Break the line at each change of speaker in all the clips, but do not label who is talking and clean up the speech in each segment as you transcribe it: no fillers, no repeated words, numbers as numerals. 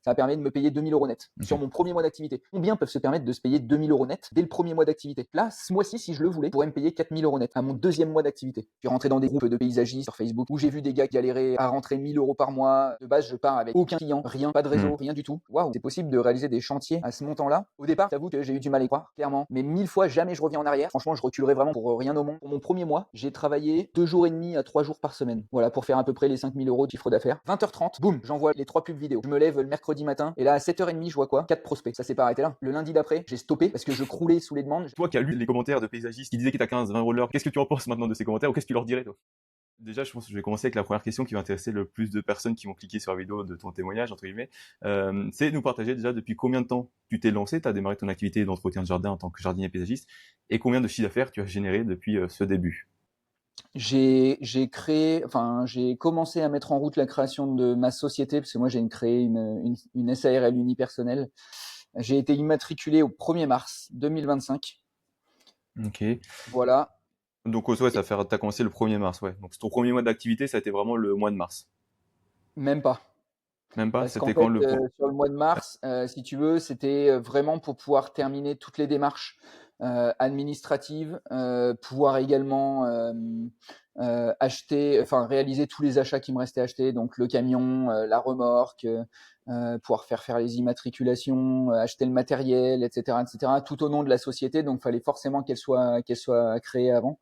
Ça permet de me payer 2 000 € net sur mon premier mois d'activité. Combien peuvent se permettre de se payer 2 000 € net dès le premier mois d'activité? Là, ce mois-ci, si je le voulais, je pourrais me payer 4 000 € net à mon deuxième mois d'activité. Je suis rentré dans des groupes de paysagistes sur Facebook où j'ai vu des gars galérer à rentrer 1 000 € par mois. De base, je pars avec aucun client, rien, pas de réseau, rien du tout. Waouh, c'est possible de réaliser des chantiers à ce montant-là. Au départ, j'avoue que j'ai eu du mal à y croire, clairement. Mais 1000 fois, jamais je reviens en arrière. Franchement, je reculerai vraiment pour rien au monde. Pour mon premier mois, j'ai travaillé 2 jours et demi à 3 jours par semaine. Voilà, pour faire à peu près les 5 000 € de chiffre d'affaires. 20h30, boum, j'envoie les 3 pubs vidéo. Je me lève le mercredi matin et là, à 7h30, je vois quoi? 4 prospects. Ça s'est pas arrêté là. Le lundi d'après, j'ai stoppé parce que je croulais sous les demandes.
Toi qui as lu les commentaires de paysagistes qui disaient que t'as 15, 20 rollers, qu'est-ce que tu en penses maintenant de ces commentaires ou qu'est-ce que tu leur dirais, toi? Déjà, je pense que je vais commencer avec la première question qui va intéresser le plus de personnes qui vont cliquer sur la vidéo de ton témoignage, entre guillemets. C'est nous partager déjà depuis combien de temps tu t'es lancé, tu as démarré ton activité d'entretien de jardin en tant que jardinier paysagiste, et combien de chiffre d'affaires tu as généré depuis ce début?
J'ai commencé à mettre en route la création de ma société parce que moi j'ai créé une SARL unipersonnelle. J'ai été immatriculé au 1er mars 2025.
Ok.
Voilà.
Donc ouais, t'as commencé le 1er mars, ouais. Donc ton premier mois d'activité, ça a été vraiment le mois de mars.
Même pas.
Même pas?
Parce qu'en
C'était quand
fait,
le
sur le mois de mars, si tu veux, c'était vraiment pour pouvoir terminer toutes les démarches administratives, pouvoir également réaliser tous les achats qui me restaient à acheter, donc le camion, la remorque, pouvoir faire les immatriculations, acheter le matériel, etc., etc., tout au nom de la société. Donc, il fallait forcément qu'elle soit créée avant.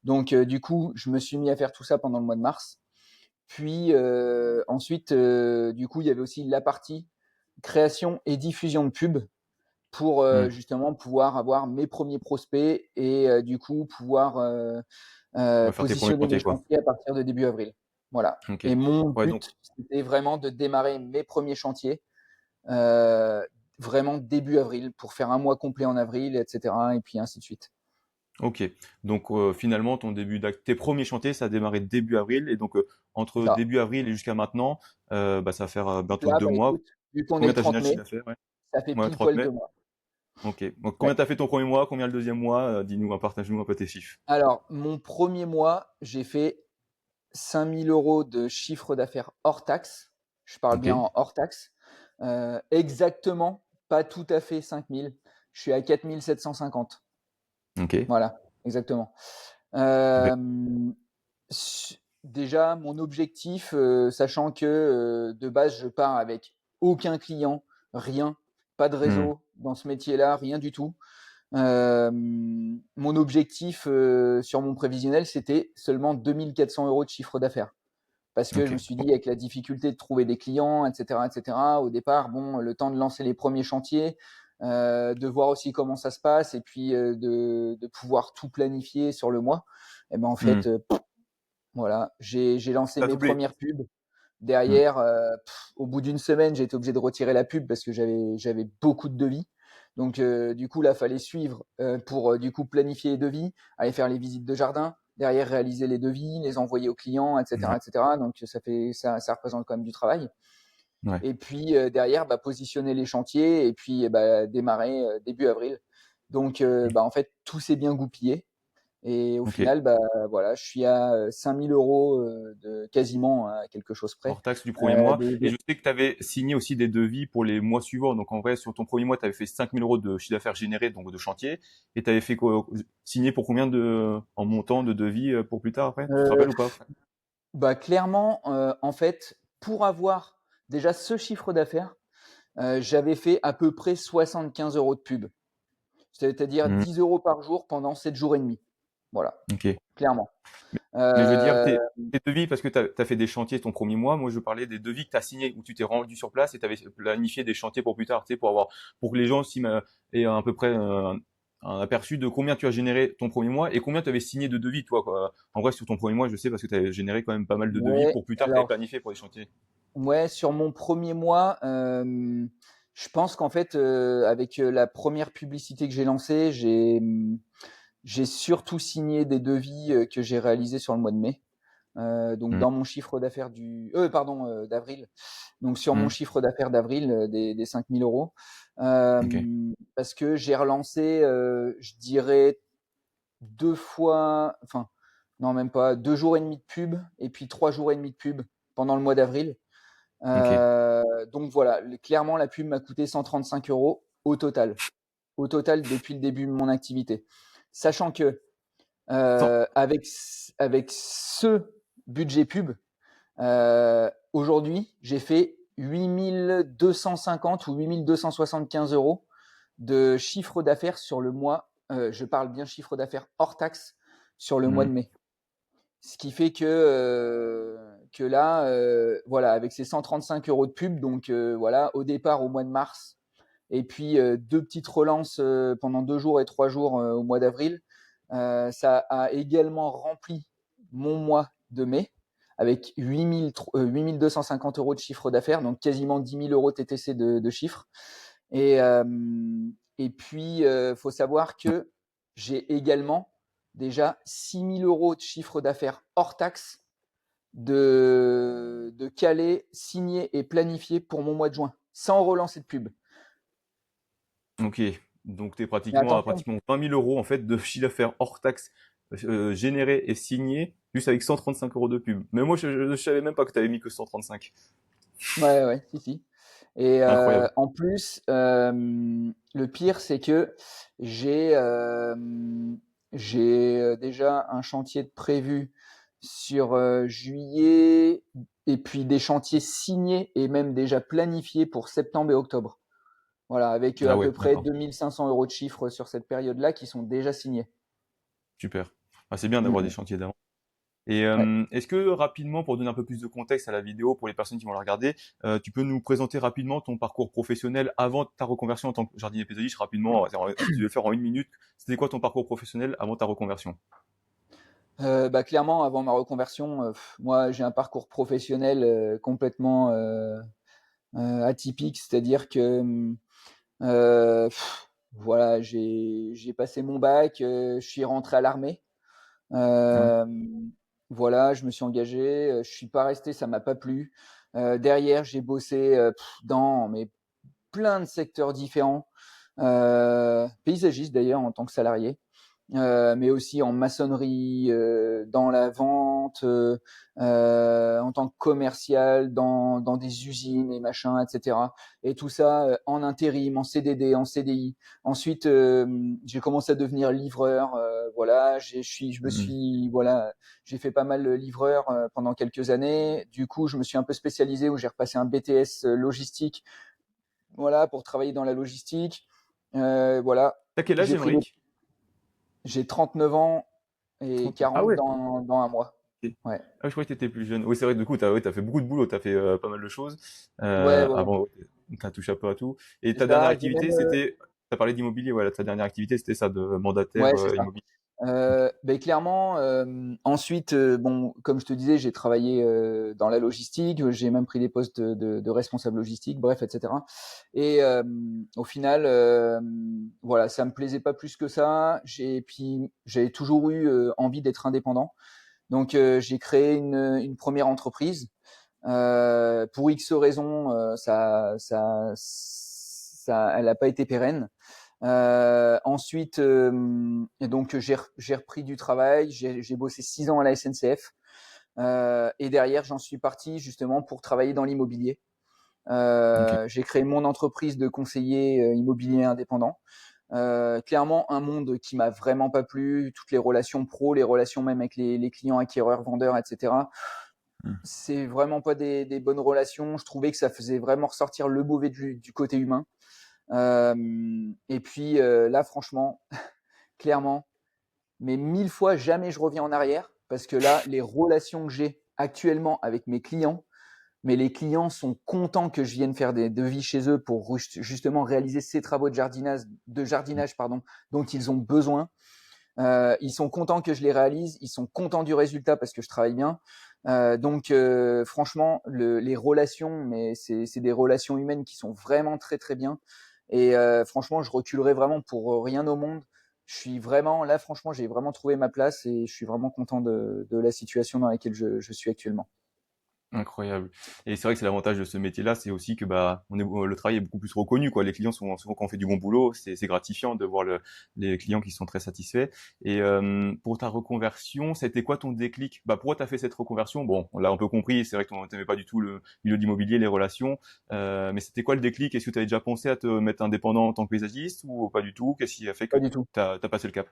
Donc, du coup, je me suis mis à faire tout ça pendant le mois de mars. Puis ensuite, du coup, il y avait aussi la partie création et diffusion de pubs pour justement pouvoir avoir mes premiers prospects et du coup pouvoir
faire tes premiers
positionner mes
chantiers, quoi.
chantiers à partir de début avril. Voilà.
Ok.
Et mon
Ouais, donc
but, c'était vraiment de démarrer mes premiers chantiers euh, vraiment début avril pour faire un mois complet en avril, etc. Et puis ainsi de suite.
ok. Donc finalement, tes premiers chantiers, ça a démarré début avril, et donc
C'est
entre
ça.
début avril et jusqu'à maintenant, ça va faire
Donc
bientôt
là,
2 mois.
écoute, vu qu'on est
Combien
le
t'as généré
30
de chiffre
mai,
d'affaires? Ouais.
ça fait
Ouais,
pile
30
poil
mai.
2 mois.
Ok. Donc
Ouais.
combien t'as fait ton premier mois? Combien le deuxième mois? Dis-nous, partage-nous un peu tes chiffres.
Alors, mon premier mois, j'ai fait 5 000 € de chiffre d'affaires hors taxe. Je parle
Ok.
bien en hors taxe. Exactement, pas tout à fait 5 000. Je suis à 4 750.
Ok.
Voilà, exactement.
Ok.
Déjà, mon objectif, sachant que de base, je pars avec aucun client, rien, pas de
Hmm.
réseau dans ce métier-là, rien du tout. Mon objectif sur mon prévisionnel, c'était seulement 2 400 € de chiffre d'affaires. Parce que je me
Ok.
suis dit, avec la difficulté de trouver des clients, etc., etc., au départ, bon, le temps de lancer les premiers chantiers, de voir aussi comment ça se passe, et puis de pouvoir tout planifier sur le mois, et ben en
Hmm.
fait, voilà, j'ai lancé
T'as
mes
doublé.
premières pubs.
Hmm.
Derrière, au bout d'une semaine, j'ai été obligé de retirer la pub parce que j'avais beaucoup de devis. Donc, du coup, là, fallait suivre pour du coup planifier les devis, aller faire les visites de jardin, derrière réaliser les devis, les envoyer aux clients, etc.,
Ouais.
etc. Donc, ça représente quand même du travail.
Ouais.
Et puis derrière, positionner les chantiers et puis démarrer début avril. Donc, en fait, tout s'est bien goupillé. Et au
Ok.
final, voilà, je suis à 5 000 € de quasiment à quelque chose près.
Hors taxe du premier mois.
De,
Et
de-
je sais que tu avais signé aussi des devis pour les mois suivants. Donc en vrai, sur ton premier mois, tu avais fait 5 000 € de chiffre d'affaires généré, donc de chantier. Et tu avais fait quoi, signé pour combien en montant de devis pour plus tard après? Tu te
euh,
rappelles ou pas?
Clairement, en fait, pour avoir déjà ce chiffre d'affaires, j'avais fait à peu près 75 € de pub. C'est-à-dire
Hmm.
10 € par jour pendant 7 jours et demi. Voilà,
Ok.
clairement.
Mais je veux dire,
Euh,
tes devis, parce que tu as fait des chantiers ton premier mois. Moi, je parlais des devis que tu as signés, où tu t'es rendu sur place et tu avais planifié des chantiers pour plus tard, tu sais, pour que les gens aussi aient à peu près un aperçu de combien tu as généré ton premier mois et combien tu avais signé de devis, toi, quoi. En vrai, sur ton premier mois, je sais parce que tu as généré quand même pas mal de devis
ouais,
pour plus tard que tu avais
alors,
planifié pour les chantiers.
ouais, sur mon premier mois, je pense qu'en fait, avec la première publicité que j'ai lancée, j'ai surtout signé des devis que j'ai réalisés sur le mois de mai. Donc
Hmm.
dans mon chiffre d'affaires d'avril. Donc sur mon
Hmm.
chiffre d'affaires d'avril des 5 000 €.
Ok.
Parce que j'ai relancé, je dirais 2 fois, enfin non même pas, 2 jours et demi de pub et puis 3 jours et demi de pub pendant le mois d'avril.
Ok.
Donc voilà, clairement, la pub m'a coûté 135 euros au total depuis le début de mon activité. Sachant que
Sans-
avec ce budget pub, aujourd'hui, j'ai fait 8250 ou 8275 euros de chiffre d'affaires sur le mois. Je parle bien chiffre d'affaires hors taxe sur le mois de
Mhm.
mai. Ce qui fait que là, voilà, avec ces 135 euros de pub, donc voilà, au départ au mois de mars, et puis deux petites relances pendant 2 jours et 3 jours au mois d'avril, ça a également rempli mon mois de mai avec 8250 euros de chiffre d'affaires, donc quasiment 10 000 euros TTC de chiffre. Et, euh, et puis, il faut savoir que j'ai également déjà 6 000 euros de chiffre d'affaires hors taxe de calé, signé et planifié pour mon mois de juin, sans relancer de pub.
Ok. Donc, tu es
Mais
pratiquement à
attention,
pratiquement 20 000 euros en fait de chiffre d'affaires hors taxe généré et signé juste avec 135 euros de pub. Mais moi, je savais même pas que tu avais mis que 135.
ouais, ouais, si, si. Et
Incroyable.
en plus, le pire, c'est que j'ai euh, j'ai déjà un chantier de prévu sur juillet, et puis des chantiers signés et même déjà planifiés pour septembre et octobre. Voilà, avec
Ah
à
ouais,
peu près
d'accord.
2500 euros de chiffre sur cette période-là qui sont déjà signés.
Super. Ah, c'est bien
Mm,
d'avoir des
mm.
chantiers d'avant. Et
Ouais.
est-ce que rapidement, pour donner un peu plus de contexte à la vidéo pour les personnes qui vont la regarder, tu peux nous présenter rapidement ton parcours professionnel avant ta reconversion en tant que jardinier paysagiste rapidement, si tu veux le faire en 1 minute, c'était quoi ton parcours professionnel avant ta reconversion?
Bah, clairement, avant ma reconversion, moi, j'ai un parcours professionnel complètement atypique, c'est-à-dire que euh, voilà, j'ai passé mon bac, je suis rentré à l'armée.
Ouais.
Euh, voilà, je me suis engagé, je suis pas resté, ça m'a pas plu. Derrière, j'ai bossé dans mais plein de secteurs différents, paysagiste d'ailleurs en tant que salarié, mais aussi en maçonnerie, dans la vente, en tant que commercial, dans des usines et machin, etc. Et tout ça en intérim, en CDD, en CDI. Ensuite, j'ai commencé à devenir livreur. Voilà, je me
Mhm.
suis, voilà, j'ai fait pas mal de livreur pendant quelques années. Du coup, je me suis un peu spécialisé où j'ai repassé un BTS logistique, voilà, pour travailler dans la logistique. Voilà,
T'as quel âge,
j'ai pris des
Émeric?
j'ai 39 ans et
30. Ah
40
ouais.
dans un mois.
Ok.
Ouais.
Ah, je croyais que t'étais plus jeune. Oui, c'est vrai, du coup, ouais, t'as fait beaucoup de boulot, t'as fait pas mal de choses.
Ouais, ouais,
Avant, ouais, t'as touché un peu à tout. Et
c'est
ta dernière
ça. J'ai même,
activité, c'était, t'as parlé d'immobilier, voilà, ta dernière activité, c'était ça, de mandataire
ouais, c'est ça.
immobilier. Ok.
Ben clairement, ensuite, bon, comme je te disais, j'ai travaillé dans la logistique, j'ai même pris des postes de responsable logistique, bref, etc. Et au final, voilà, ça me plaisait pas plus que ça. Puis j'avais toujours eu envie d'être indépendant. Donc j'ai créé une première entreprise. Pour X raisons, elle n'a pas été pérenne. Ensuite, et donc j'ai repris du travail. J'ai bossé 6 ans à la SNCF. Et derrière, j'en suis parti justement pour travailler dans l'immobilier.
Ok.
J'ai créé mon entreprise de conseiller immobilier indépendant. Clairement, un monde qui m'a vraiment pas plu. Toutes les relations pro, les relations même avec les clients, acquéreurs, vendeurs, etc.
Hmm.
C'est vraiment pas des bonnes relations. Je trouvais que ça faisait vraiment ressortir le mauvais du côté humain. Et puis là, franchement, clairement, mais 1000 fois jamais je reviens en arrière parce que là, les relations que j'ai actuellement avec mes clients, mais les clients sont contents que je vienne faire des devis chez eux pour justement réaliser ces travaux de jardinage, pardon, dont ils ont besoin. Ils sont contents que je les réalise, ils sont contents du résultat parce que je travaille bien. Donc franchement, les relations, mais c'est des relations humaines qui sont vraiment très très bien. Et franchement, je reculerai vraiment pour rien au monde. Je suis vraiment là, franchement, j'ai vraiment trouvé ma place et je suis vraiment content de la situation dans laquelle je suis actuellement.
Incroyable. Et c'est vrai que c'est l'avantage de ce métier-là, c'est aussi que bah le travail est beaucoup plus reconnu, quoi. Les clients sont souvent, quand on fait du bon boulot, c'est gratifiant de voir les clients qui sont très satisfaits. Et pour ta reconversion, ça a été quoi ton déclic? Bah pourquoi t'as fait cette reconversion? Bon, on l'a un peu compris, c'est vrai que t'aimais pas du tout le milieu de l'immobilier, les relations, mais c'était quoi le déclic? Est-ce que tu avais déjà pensé à te mettre indépendant en tant que paysagiste ou pas du tout? Qu'est-ce qui a fait que
Pas du tout.
t'as passé le cap?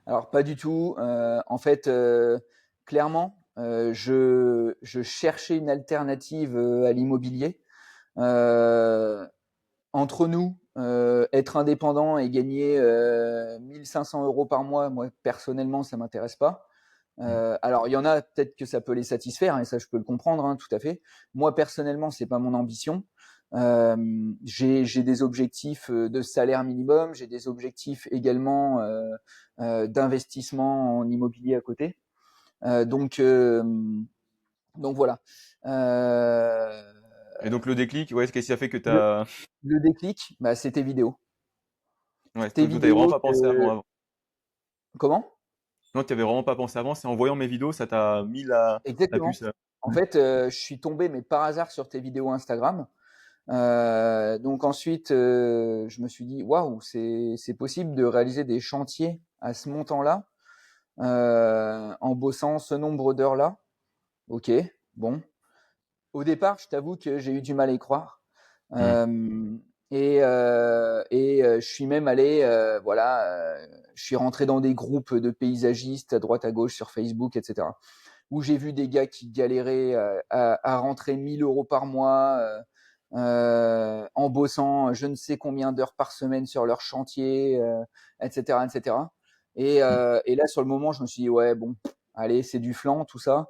Alors pas du tout. En fait, clairement, je cherchais une alternative à l'immobilier. Euh, Entre nous, être indépendant et gagner 1500 euros par mois, moi personnellement, ça m'intéresse pas.
Hmm.
Alors il y en a peut-être que ça peut les satisfaire, et ça je peux le comprendre, hein, tout à fait. Moi personnellement, c'est pas mon ambition. Euh, j'ai des objectifs de salaire minimum, j'ai des objectifs également d'investissement en immobilier à côté. Euh, donc, euh, donc voilà. Euh,
Et donc le déclic, ouais, qu'est-ce qui a fait que
le,
t'as,
le déclic, bah, c'était vidéo.
ouais,
Tes
toi t'avais vraiment
vidéos
pas pensé
que...
avant.
Comment?
Non, tu avais vraiment pas pensé avant, c'est en voyant mes vidéos, ça t'a mis la
Exactement.
puce.
En fait, je suis tombé, mais par hasard, sur tes vidéos Instagram. Donc ensuite, je me suis dit, waouh, c'est possible de réaliser des chantiers à ce montant-là, en bossant ce nombre d'heures-là. Ok, bon. Au départ, je t'avoue que j'ai eu du mal à y croire.
Hmm.
Euh, je suis même allé, voilà, je suis rentré dans des groupes de paysagistes à droite à gauche sur Facebook, etc. Où j'ai vu des gars qui galéraient à rentrer 1000 euros par mois en bossant je ne sais combien d'heures par semaine sur leur chantier, etc., etc. Et là, sur le moment, je me suis dit, ouais, bon, allez, c'est du flan, tout ça.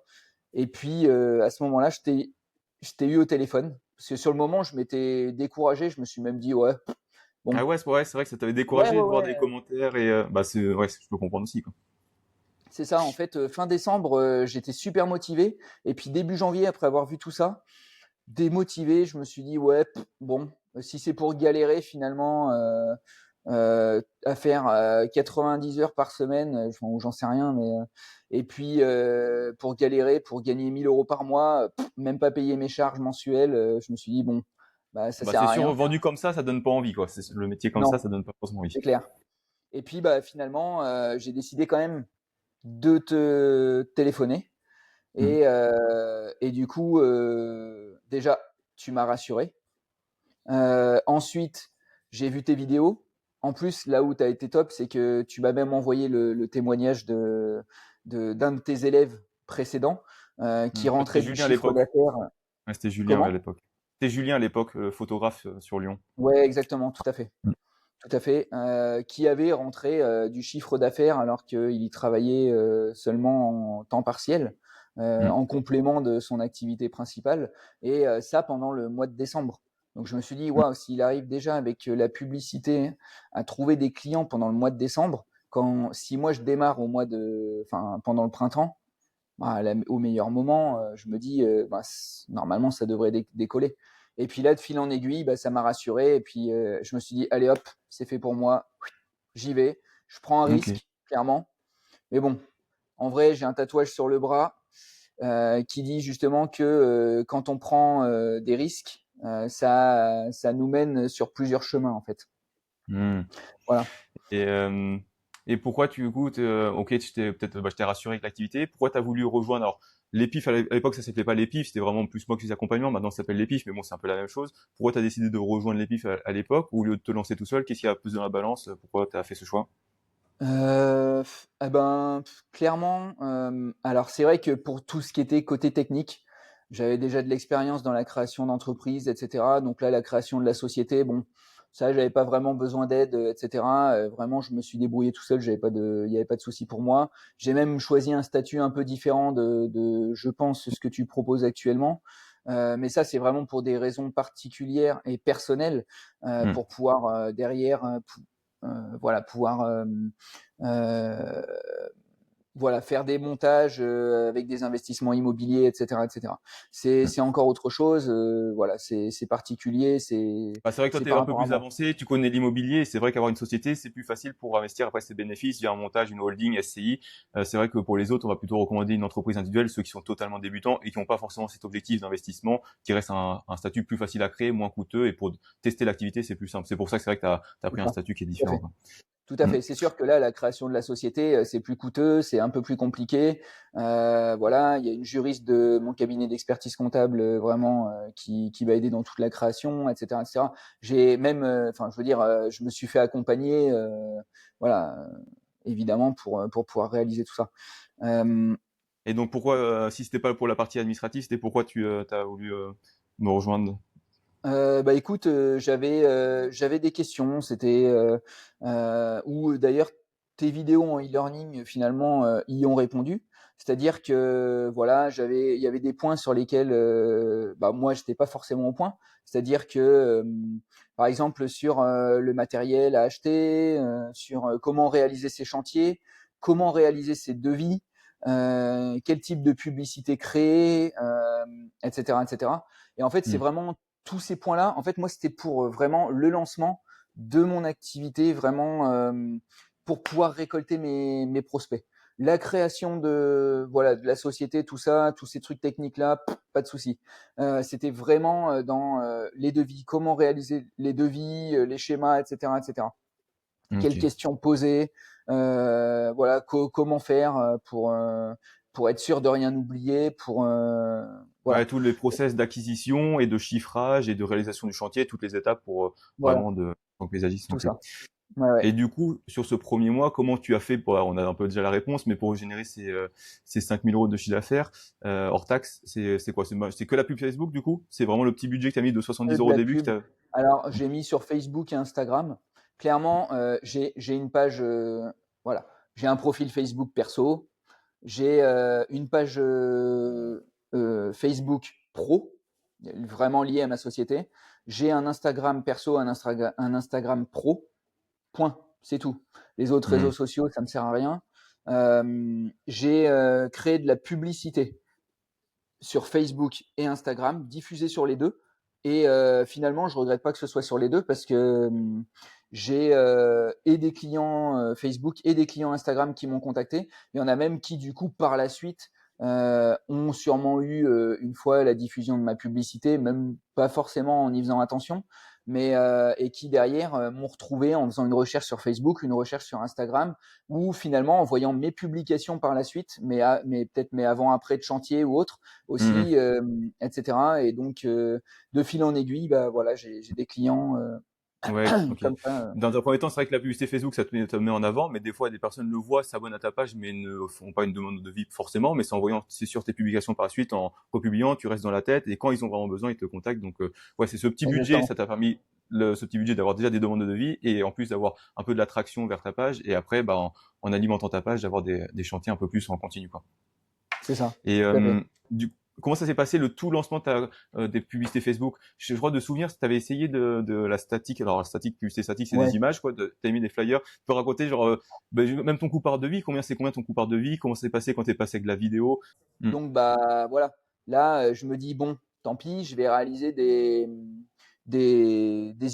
Et puis, à ce moment-là, je t'ai eu au téléphone. Parce que sur le moment, je m'étais découragé. Je me suis même dit, ouais, bon.
Ah ouais, c'est vrai que ça t'avait
Ouais,
découragé
ouais,
de voir
ouais.
des commentaires et bah c'est ouais, je peux comprendre aussi quoi.
C'est ça. En fait, fin décembre, j'étais super motivé. Et puis, début janvier, après avoir vu tout ça, démotivé, je me suis dit, ouais, bon, si c'est pour galérer finalement à faire 90 heures par semaine, ou j'en sais rien, mais et puis pour galérer, pour gagner 1000 euros par mois, même pas payer mes charges mensuelles, je me suis dit, bon, bah ça
Bah
sert
c'est
à
sûr,
rien.
vendu comme ça donne pas envie quoi. C'est le métier comme
Non,
ça donne pas forcément envie.
c'est clair. Et puis bah finalement, j'ai décidé quand même de te téléphoner.
Hmm.
Et du coup, déjà, tu m'as rassuré. Ensuite, j'ai vu tes vidéos. En plus, là où tu as été top, c'est que tu m'as même envoyé le témoignage d'un de tes élèves précédents qui
Ouais, c'était
rentrait du
Julien à
chiffre
l'époque.
d'affaires.
Ouais, c'était Julien ouais, à
Comment?
l'époque. C'était Julien à l'époque, photographe sur Lyon.
Ouais, exactement, tout à fait.
Hmm.
Tout à fait. Qui avait rentré du chiffre d'affaires alors qu'il y travaillait seulement en temps partiel,
Hmm.
en complément de son activité principale, et ça pendant le mois de décembre. Donc je me suis dit,
Hmm.
waouh, s'il arrive déjà avec la publicité à trouver des clients pendant le mois de décembre, si moi je démarre enfin, pendant le printemps, bah, au meilleur moment, je me dis, bah, normalement, ça devrait décoller. Et puis là, de fil en aiguille, bah, ça m'a rassuré. Et puis, je me suis dit, allez hop, c'est fait pour moi. J'y vais. Je prends un
Ok.
risque, clairement. Mais bon, en vrai, j'ai un tatouage sur le bras qui dit justement que quand on prend des risques, ça nous mène sur plusieurs chemins, en fait.
Hmm.
Voilà.
Et et pourquoi du coup ok, tu t'es peut-être bah, je t'ai rassuré avec l'activité. Pourquoi t'as voulu rejoindre alors l'EPIF à l'époque ça s'appelait pas l'EPIF, c'était vraiment plus moi qui faisais accompagnement. Maintenant ça s'appelle l'EPIF, mais bon c'est un peu la même chose. Pourquoi t'as décidé de rejoindre l'EPIF à l'époque ou au lieu de te lancer tout seul? Qu'est-ce qui a plus dans la balance? Pourquoi t'as fait ce choix?
Eh ben, clairement, alors c'est vrai que pour tout ce qui était côté technique, j'avais déjà de l'expérience dans la création d'entreprises, et cetera. Donc là, la création de la société, bon, ça, j'avais pas vraiment besoin d'aide, et cetera. Vraiment, je me suis débrouillé tout seul, il y avait pas de souci pour moi. J'ai même choisi un statut un peu différent je pense, ce que tu proposes actuellement. Mais ça, c'est vraiment pour des raisons particulières et personnelles,
Hmm.
pour pouvoir derrière, voilà, pouvoir euh, Voilà, faire des montages avec des investissements immobiliers, etc., etc. C'est encore autre chose. Voilà, c'est particulier.
Bah, c'est vrai que toi,
C'est
tu es
par
un peu
rapport à
plus
moi.
avancé, tu connais l'immobilier, et c'est vrai qu'avoir une société, c'est plus facile pour investir après ses bénéfices via un montage, une holding, SCI. C'est vrai que pour les autres, on va plutôt recommander une entreprise individuelle, ceux qui sont totalement débutants et qui n'ont pas forcément cet objectif d'investissement, qui reste un statut plus facile à créer, moins coûteux, et pour tester l'activité, c'est plus simple. C'est pour ça que c'est vrai que tu as
C'est
pris un
ça.
statut qui est
Tout à
différent,
fait.
quoi.
Tout à
Mm.
fait. C'est sûr que là, la création de la société, c'est plus coûteux, c'est un peu plus compliqué. Voilà, il y a une juriste de mon cabinet d'expertise comptable vraiment qui va aider dans toute la création, etc., etc. J'ai même, enfin, je veux dire, je me suis fait accompagner, voilà, évidemment pour pouvoir réaliser tout ça. Euh,
Et donc, pourquoi, si c'était pas pour la partie administrative, c'était pourquoi tu as voulu me rejoindre?
Bah écoute, j'avais des questions. C'était ou d'ailleurs tes vidéos en e-learning finalement y ont répondu. C'est-à-dire que voilà, il y avait des points sur lesquels bah moi j'étais pas forcément au point. C'est-à-dire que par exemple sur le matériel à acheter, sur comment réaliser ses chantiers, comment réaliser ses devis, quel type de publicité créer, etc., etc. Et en fait, c'est
Mm.
vraiment tous ces points-là, en fait, moi, c'était pour vraiment le lancement de mon activité, vraiment pour pouvoir récolter mes prospects. La création voilà, de la société, tout ça, tous ces trucs techniques-là, pas de souci. C'était vraiment dans les devis, comment réaliser les devis, les schémas, etc., etc. Quelles
Ok.
questions poser, voilà, comment faire pour être sûr de rien oublier,
Ouais,
voilà,
tous les process d'acquisition et de chiffrage et de réalisation du chantier, toutes les étapes pour
voilà,
vraiment de en tant que paysagiste.
tout
Ok.
ça. Ouais, ouais.
Et du coup, sur ce premier mois, comment tu as fait pour, alors, on a un peu déjà la réponse, mais pour générer ces 5 000 euros de chiffre d'affaires, hors taxe, c'est quoi? C'est que la pub Facebook, du coup? C'est vraiment le petit budget que tu as mis de 70
De
euros au
la
début qui
pub.
t'a...
Alors, j'ai mis sur Facebook et Instagram. Clairement, j'ai une page, voilà, j'ai un profil Facebook perso, j'ai une page Facebook pro, vraiment liée à ma société. J'ai un Instagram perso, un Instagram pro. Point. C'est tout. Les autres réseaux
Mhm.
sociaux, ça me sert à rien. J'ai créé de la publicité sur Facebook et Instagram, diffusé sur les deux. Et finalement, je regrette pas que ce soit sur les deux parce que j'ai et des clients Facebook et des clients Instagram qui m'ont contacté. Il y en a même qui, du coup, par la suite, ont sûrement eu une fois la diffusion de ma publicité, même pas forcément en y faisant attention, mais et qui derrière m'ont retrouvé en faisant une recherche sur Facebook, une recherche sur Instagram, ou finalement en voyant mes publications par la suite, mais peut-être mes avant-après de chantier ou autre
Mhm.
aussi, etc. Et donc, de fil en aiguille, bah voilà, j'ai des clients
Ouais, ok.
comme ça.
Dans un premier temps, c'est vrai que la publicité Facebook, ça te met en avant, mais des fois, des personnes le voient, s'abonnent à ta page, mais ne font pas une demande de vie forcément, mais c'est en voyant, c'est sur tes publications par la suite, en republiant, tu restes dans la tête, et quand ils ont vraiment besoin, ils te contactent. Donc, ouais, c'est ce petit budget,
Exactement.
ça t'a permis ce petit budget d'avoir déjà des demandes de devis, et en plus d'avoir un peu de l'attraction vers ta page, et après, bah, en alimentant ta page, d'avoir des chantiers un peu plus en continu, quoi.
C'est ça.
Et
Tout à fait.
comment ça s'est passé le tout lancement des publicités Facebook? Je crois de souvenir, tu avais essayé de la statique. Alors la statique, publicité statique, c'est
Ouais.
des images, quoi. T'as mis des flyers. Tu peux raconter genre même ton coût par devis. Combien ton coût par devis? Comment ça s'est passé quand t'es passé avec de la vidéo? Hmm.
Donc, bah voilà. Là, je me dis, bon, tant pis, je vais réaliser des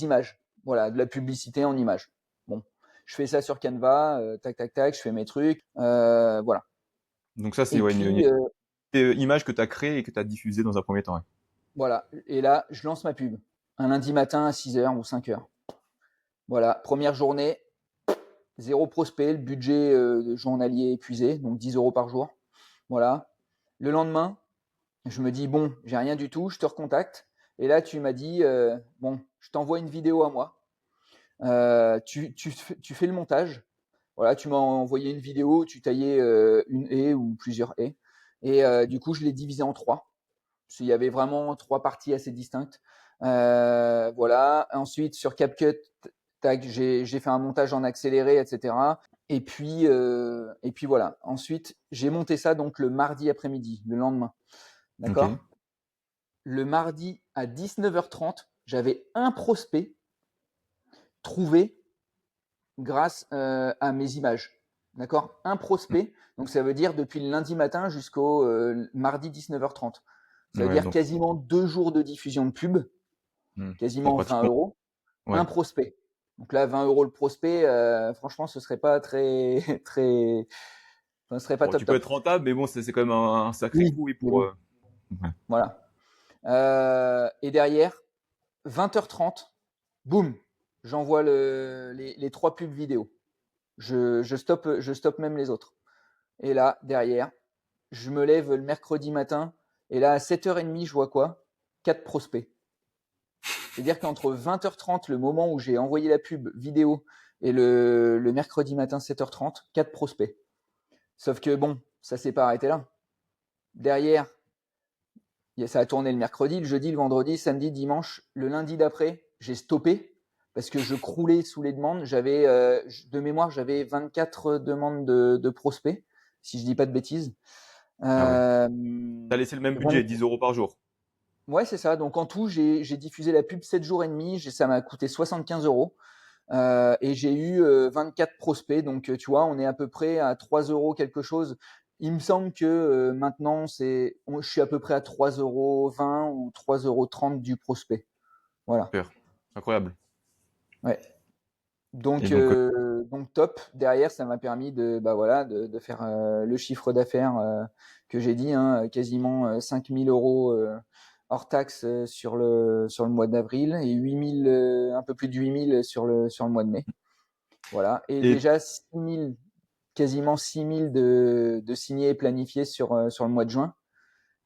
images. Voilà, de la publicité en images. Bon, je fais ça sur Canva, tac, tac, tac, je fais mes trucs. Voilà.
Donc ça, c'est
Et
ouais, une
puis,
image que tu as créée et que tu as diffusée dans un premier temps. Ouais.
voilà. Et là, je lance ma pub. Un lundi matin à 6h ou 5h. Voilà, première journée, zéro prospect, le budget journalier épuisé, donc 10 euros par jour. Voilà. Le lendemain, je me dis, bon, j'ai rien du tout, je te recontacte. Et là, tu m'as dit, bon, je t'envoie une vidéo à moi. Tu fais le montage. Voilà, tu m'as envoyé une vidéo, tu taillais une haie ou plusieurs haies. Et du coup, je l'ai divisé en trois. Parce qu'il y avait vraiment trois parties assez distinctes. Voilà. Ensuite, sur CapCut, tac, j'ai fait un montage en accéléré, etc. Et puis voilà. Ensuite, j'ai monté ça donc le mardi après-midi, le lendemain.
Ok.
D'accord. Le mardi à 19h30, j'avais un prospect trouvé grâce à mes images. D'accord? Un prospect, donc ça veut dire depuis le lundi matin jusqu'au mardi 19h30. Ça veut
Ouais,
dire
donc,
quasiment 2 jours de diffusion de pub,
ouais,
quasiment 20
pratiquement,
euros.
ouais.
Un prospect. Donc là, 20 euros le prospect, franchement, ce serait pas très, très, enfin, ce serait pas
Bon,
top
tu peux
top.
être rentable, mais bon, c'est quand même un sacré
Oui,
coup, oui,
mais
pour,
bon,
ouais.
voilà. Et derrière, 20h30, boum, j'envoie les 3 pubs vidéo. Je stoppe même les autres. Et là, derrière, je me lève le mercredi matin, et là, à 7h30, je vois quoi? 4 prospects. C'est-à-dire qu'entre 20h30, le moment où j'ai envoyé la pub vidéo, et le mercredi matin, 7h30, 4 prospects. Sauf que bon, ça s'est pas arrêté là. Derrière, ça a tourné le mercredi, le jeudi, le vendredi, samedi, dimanche. Le lundi d'après, j'ai stoppé parce que je croulais sous les demandes. De mémoire, j'avais 24 demandes de prospects, si je dis pas de bêtises.
Ah ouais.
Euh,
T'as laissé le même budget,
20
10 euros par jour.
Ouais, c'est ça. Donc en tout, j'ai diffusé la pub 7 jours et demi. Ça m'a coûté 75 euros. Et j'ai eu 24 prospects. Donc tu vois, on est à peu près à 3 euros quelque chose. Il me semble que maintenant, je suis à peu près à 3,20 € ou 3,30 € du prospect. Voilà.
Super. Incroyable.
Ouais.
Et
Donc top. Derrière, ça m'a permis bah voilà, de faire le chiffre d'affaires que j'ai dit, hein, quasiment 5 000 euros hors taxe sur le mois d'avril, et 8 000, un peu plus de 8 000 sur le mois de mai. Voilà. Et
et,
déjà 6 000, quasiment 6 000 de signés et planifiés sur le mois de juin.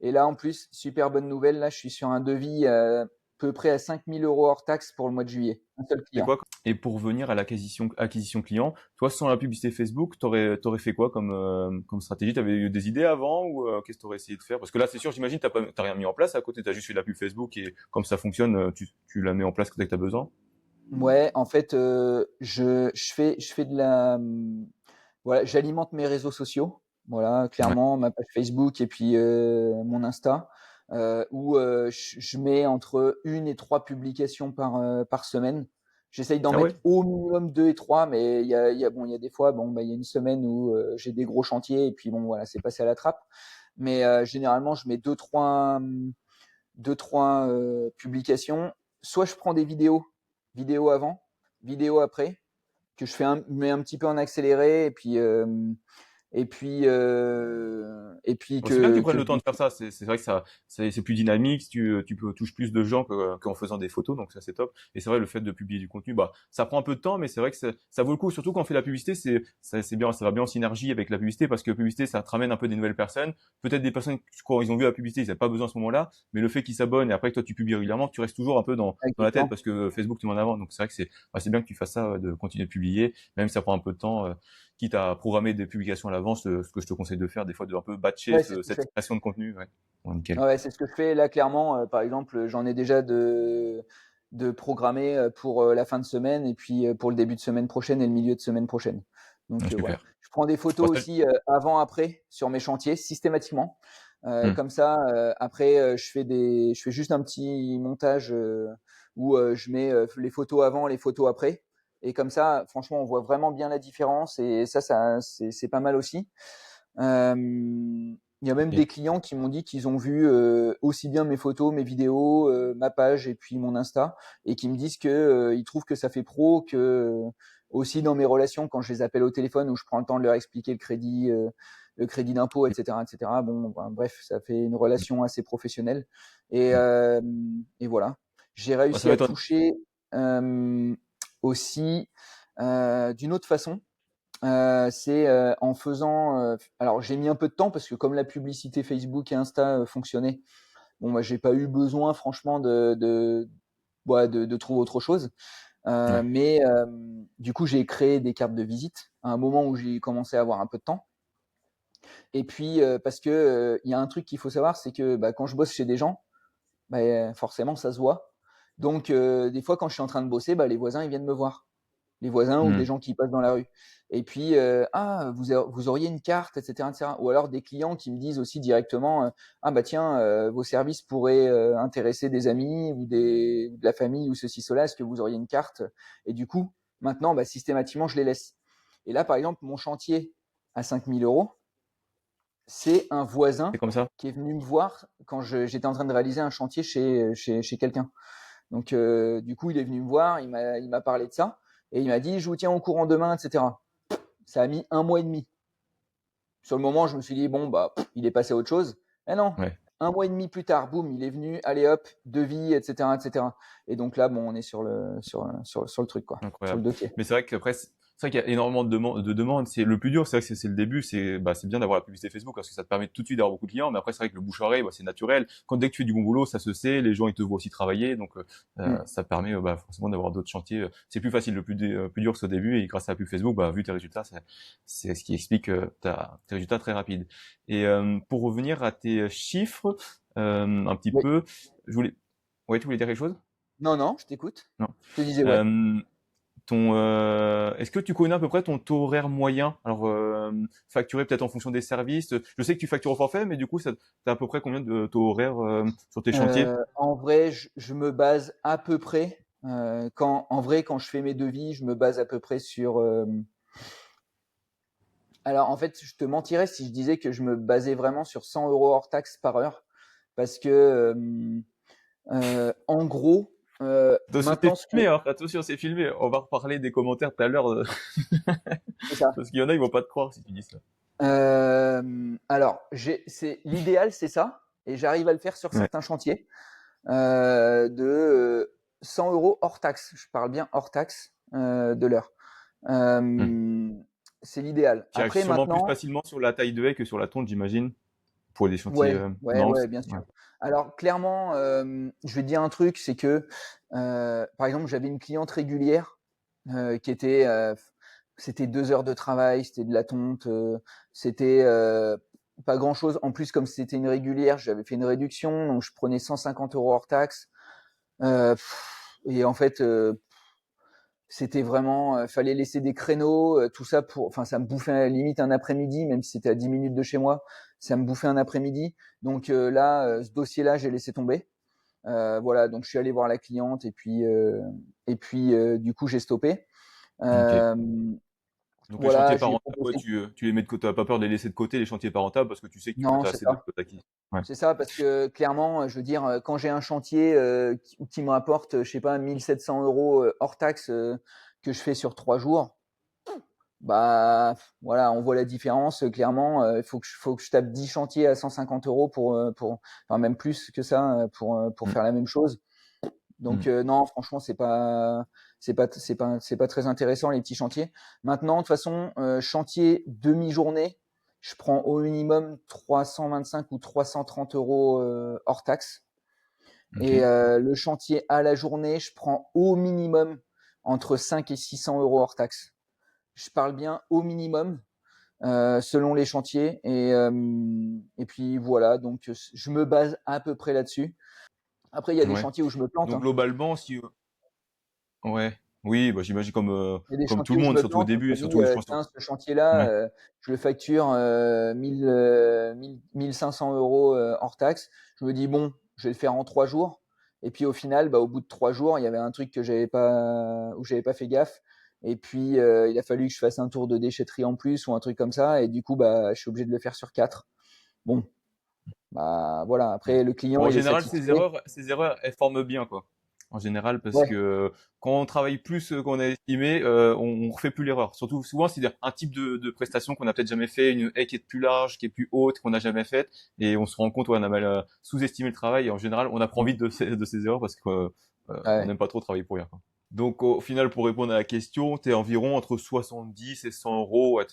Et là, en plus, super bonne nouvelle, là, je suis sur un devis à peu près à 5 000 euros hors taxe pour le mois de juillet. Un seul
c'est
client.
quoi? Et pour venir à acquisition client, toi, sans la publicité Facebook, t'aurais fait quoi comme stratégie? T'avais eu des idées avant ou qu'est-ce que t'aurais essayé de faire? Parce que là, c'est sûr, j'imagine, t'as rien mis en place à côté, t'as juste fait de la pub Facebook et comme ça fonctionne, tu la mets en place dès que t'as besoin.
Ouais, en fait, je fais voilà, j'alimente mes réseaux sociaux. Voilà,
Ouais.
clairement, ma page Facebook et puis mon Insta, où je mets entre 1 et 3 publications par semaine. J'essaye d'en
Ah
mettre
ouais?
au minimum 2 et 3, mais bon, il y a des fois, bon, bah, il y a une semaine où j'ai des gros chantiers et puis bon, voilà, c'est passé à la trappe. Mais généralement, je mets 2, 3 publications. Soit je prends des vidéo avant, vidéo après, que mets un petit peu en accéléré, et puis
Bon, c'est bien que
que,
tu prennes
que
le temps de faire ça. C'est vrai que c'est plus dynamique. Tu touches plus de gens qu'en faisant des photos, donc ça c'est top. Et c'est vrai le fait de publier du contenu, bah ça prend un peu de temps, mais c'est vrai que ça vaut le coup. Surtout quand on fait la publicité, c'est bien, ça va bien en synergie avec la publicité parce que la publicité ça te ramène un peu des nouvelles personnes. Peut-être des personnes quand ils ont vu la publicité, ils n'avaient pas besoin à ce moment-là, mais le fait qu'ils s'abonnent et après que toi tu publies régulièrement, tu restes toujours un peu dans la tête
exactement.
parce que Facebook te met en avant. Donc c'est vrai que c'est bien que tu fasses ça, de continuer de publier, même si ça prend un peu de temps. Quitte à programmer des publications à l'avance, ce que je te conseille de faire, des fois, de un peu batcher
Ouais, c'est ce que je
cette
fais.
création de contenu. Ouais. Bon, nickel.
Ouais, c'est ce que je fais là, clairement. Par exemple, j'en ai déjà de programmé pour la fin de semaine, et puis pour le début de semaine prochaine et le milieu de semaine prochaine.
Ah,
Donc voilà.
super.
Je prends des
Bon,
photos aussi avant-après sur mes chantiers systématiquement.
hmm.
Comme ça, après, je fais juste un petit montage où je mets les photos avant, les photos après. Et comme ça, franchement, on voit vraiment bien la différence. Et ça, c'est pas mal aussi. Il y a même
Et-
des clients qui m'ont dit qu'ils ont vu aussi bien mes photos, mes vidéos, ma page et puis mon Insta, et qui me disent que ils trouvent que ça fait pro, que aussi dans mes relations, quand je les appelle au téléphone, où je prends le temps de leur expliquer le crédit d'impôt, etc., etc. Bon, ben, bref, ça fait une relation assez professionnelle. Et,
hmm.
euh, et voilà. J'ai
Bah, ça
réussi à
m'étonne.
toucher aussi d'une autre façon. C'est en faisant. Alors j'ai mis un peu de temps parce que comme la publicité Facebook et Insta fonctionnait, bon moi j'ai pas eu besoin franchement ouais, de trouver autre chose.
Ouais.
Mais du coup j'ai créé des cartes de visite à un moment où j'ai commencé à avoir un peu de temps. Et puis parce que il y a un truc qu'il faut savoir, c'est que bah, quand je bosse chez des gens, bah, forcément ça se voit. Donc des fois quand je suis en train de bosser, bah, les voisins ils viennent me voir, les voisins ou
Hmm.
des gens qui passent dans la rue. Et puis, ah, vous auriez une carte, etc., etc. Ou alors des clients qui me disent aussi directement, ah bah tiens, vos services pourraient intéresser des amis ou de la famille ou ceci, cela. Est-ce que vous auriez une carte? Et du coup, maintenant, bah, systématiquement, je les laisse. Et là, par exemple, mon chantier à 5 000 euros, c'est un voisin
C'est comme ça?
qui est venu me voir quand j'étais en train de réaliser un chantier chez quelqu'un. Donc, du coup, il est venu me voir, il m'a parlé de ça, et il m'a dit, je vous tiens au courant demain, etc. Ça a mis 1 mois et demi. Sur le moment, je me suis dit, bon, bah, il est passé à autre chose. Eh non,
Ouais.
1 mois et demi plus tard, boum, il est venu, allez hop, devis, etc., etc. Et donc là, bon, on est sur le truc, quoi, sur le
Incroyable.
dossier.
Mais c'est vrai qu'après, c'est vrai qu'il y a énormément de demandes. C'est le plus dur, c'est vrai que c'est le début. C'est bien d'avoir la publicité Facebook parce que ça te permet tout de suite d'avoir beaucoup de clients. Mais après, c'est vrai que le bouche à oreille, c'est naturel. Dès que tu fais du bon boulot, ça se sait. Les gens, ils te voient aussi travailler. Donc,
Mm.
ça permet, forcément d'avoir d'autres chantiers. C'est plus facile. Le plus dur, c'est au début. Et grâce à la pub Facebook, vu tes résultats, c'est ce qui explique tes résultats très rapides. Et pour revenir à tes chiffres, un petit
Oui.
peu, ouais, tu voulais dire quelque chose?
Non, non, je t'écoute.
Non.
Je te disais, ouais.
Euh, Est-ce que tu connais à peu près ton taux horaire moyen? Alors, facturé peut-être en fonction des services. Je sais que tu factures au forfait, mais du coup, t'as à peu près combien de taux horaires sur tes chantiers?
En vrai, je me base à peu près, quand je fais mes devis, je me base à peu près sur. Alors, en fait, je te mentirais si je disais que je me basais vraiment sur 100 euros hors taxe par heure, parce que, en gros,
Attention, c'est
maintenant, ce que.
filmé, hein. Attention, c'est filmé. On va reparler des commentaires tout à l'heure,
C'est ça.
parce qu'il y en a, ils vont pas te croire si tu dis ça.
Alors, l'idéal, c'est ça, et j'arrive à le faire sur
Ouais.
certains chantiers, de 100 euros hors taxe. Je parle bien hors taxe de l'heure.
Hmm.
Euh, c'est l'idéal.
Tu arrives
Après,
sûrement plus
maintenant,
facilement sur la taille de haie que sur la tonte, j'imagine, pour des chantiers.
ouais, ouais,
Non,
ouais, bien
ouais.
sûr. Alors, clairement, je vais te dire un truc, c'est que, par exemple, j'avais une cliente régulière qui c'était 2 heures de travail, c'était de la tonte, c'était pas grand-chose. En plus, comme c'était une régulière, j'avais fait une réduction, donc je prenais 150 euros hors taxe. Et en fait, c'était vraiment, fallait laisser des créneaux, tout ça enfin, ça me bouffait à la limite un après-midi, même si c'était à 10 minutes de chez moi, ça me bouffait un après-midi. Donc là, ce dossier-là, j'ai laissé tomber. Voilà, donc je suis allé voir la cliente et puis du coup, j'ai stoppé.
Ok.
Euh,
Donc les chantiers
voilà, je
pas
lui ai
rentables, ouais,
proposé.
tu les mets de côté, t'as pas peur de les laisser de côté les chantiers pas rentables parce que tu sais que
Non,
t'as
c'est
assez de
ça.
acquis. Ouais.
C'est ça, parce que clairement, je veux dire, quand j'ai un chantier qui me rapporte, je sais pas, 1 700 euros hors taxe que je fais sur 3 jours, bah voilà, on voit la différence. Clairement, il faut que je tape 10 chantiers à 150 euros enfin même plus que ça pour
Mm.
faire la même chose. Donc
Mm.
non, franchement, c'est pas très intéressant les petits chantiers. Maintenant, de toute façon, chantier demi-journée, je prends au minimum 325 ou 330 euros hors taxe. Et
Ok.
le chantier à la journée, je prends au minimum entre 5 et 600 euros hors taxe. Je parle bien au minimum selon les chantiers. Et puis voilà, donc je me base à peu près là-dessus. Après, il y a des
Ouais.
chantiers où je me plante,
Donc
hein.
globalement, si ouais, oui, j'imagine
Il y a des
comme tout
chantiers
le
où je
monde,
me
surtout au
plante, où je
début,
me dis,
surtout je pense.
tiens, ce chantier-là,
Ouais.
je le facture 1500 euros hors taxe. Je me dis, bon, je vais le faire en 3 jours. Et puis au final, bah, au bout de 3 jours, il y avait un truc où j'avais pas fait gaffe. Et puis il a fallu que je fasse un tour de déchetterie en plus ou un truc comme ça. Et du coup, bah, je suis obligé de le faire sur 4. Bon, bah voilà.
Ouais.
Après, le client,
Bon, en
il est
général,
satisfait.
ces erreurs, elles forment bien, quoi. En général, parce
Ouais,
que quand on travaille plus qu'on a estimé, on refait plus l'erreur. Surtout, souvent, c'est un type de prestation qu'on a peut-être jamais fait, une haie qui est plus large, qui est plus haute, qu'on n'a jamais faite, et on se rend compte, ouais, on a mal sous-estimé le travail, et en général, on apprend vite de ces erreurs parce que on
ouais.
n'aime pas trop travailler pour rien, quoi. Donc, au final, pour répondre à la question, t'es environ entre 70 et 100 euros à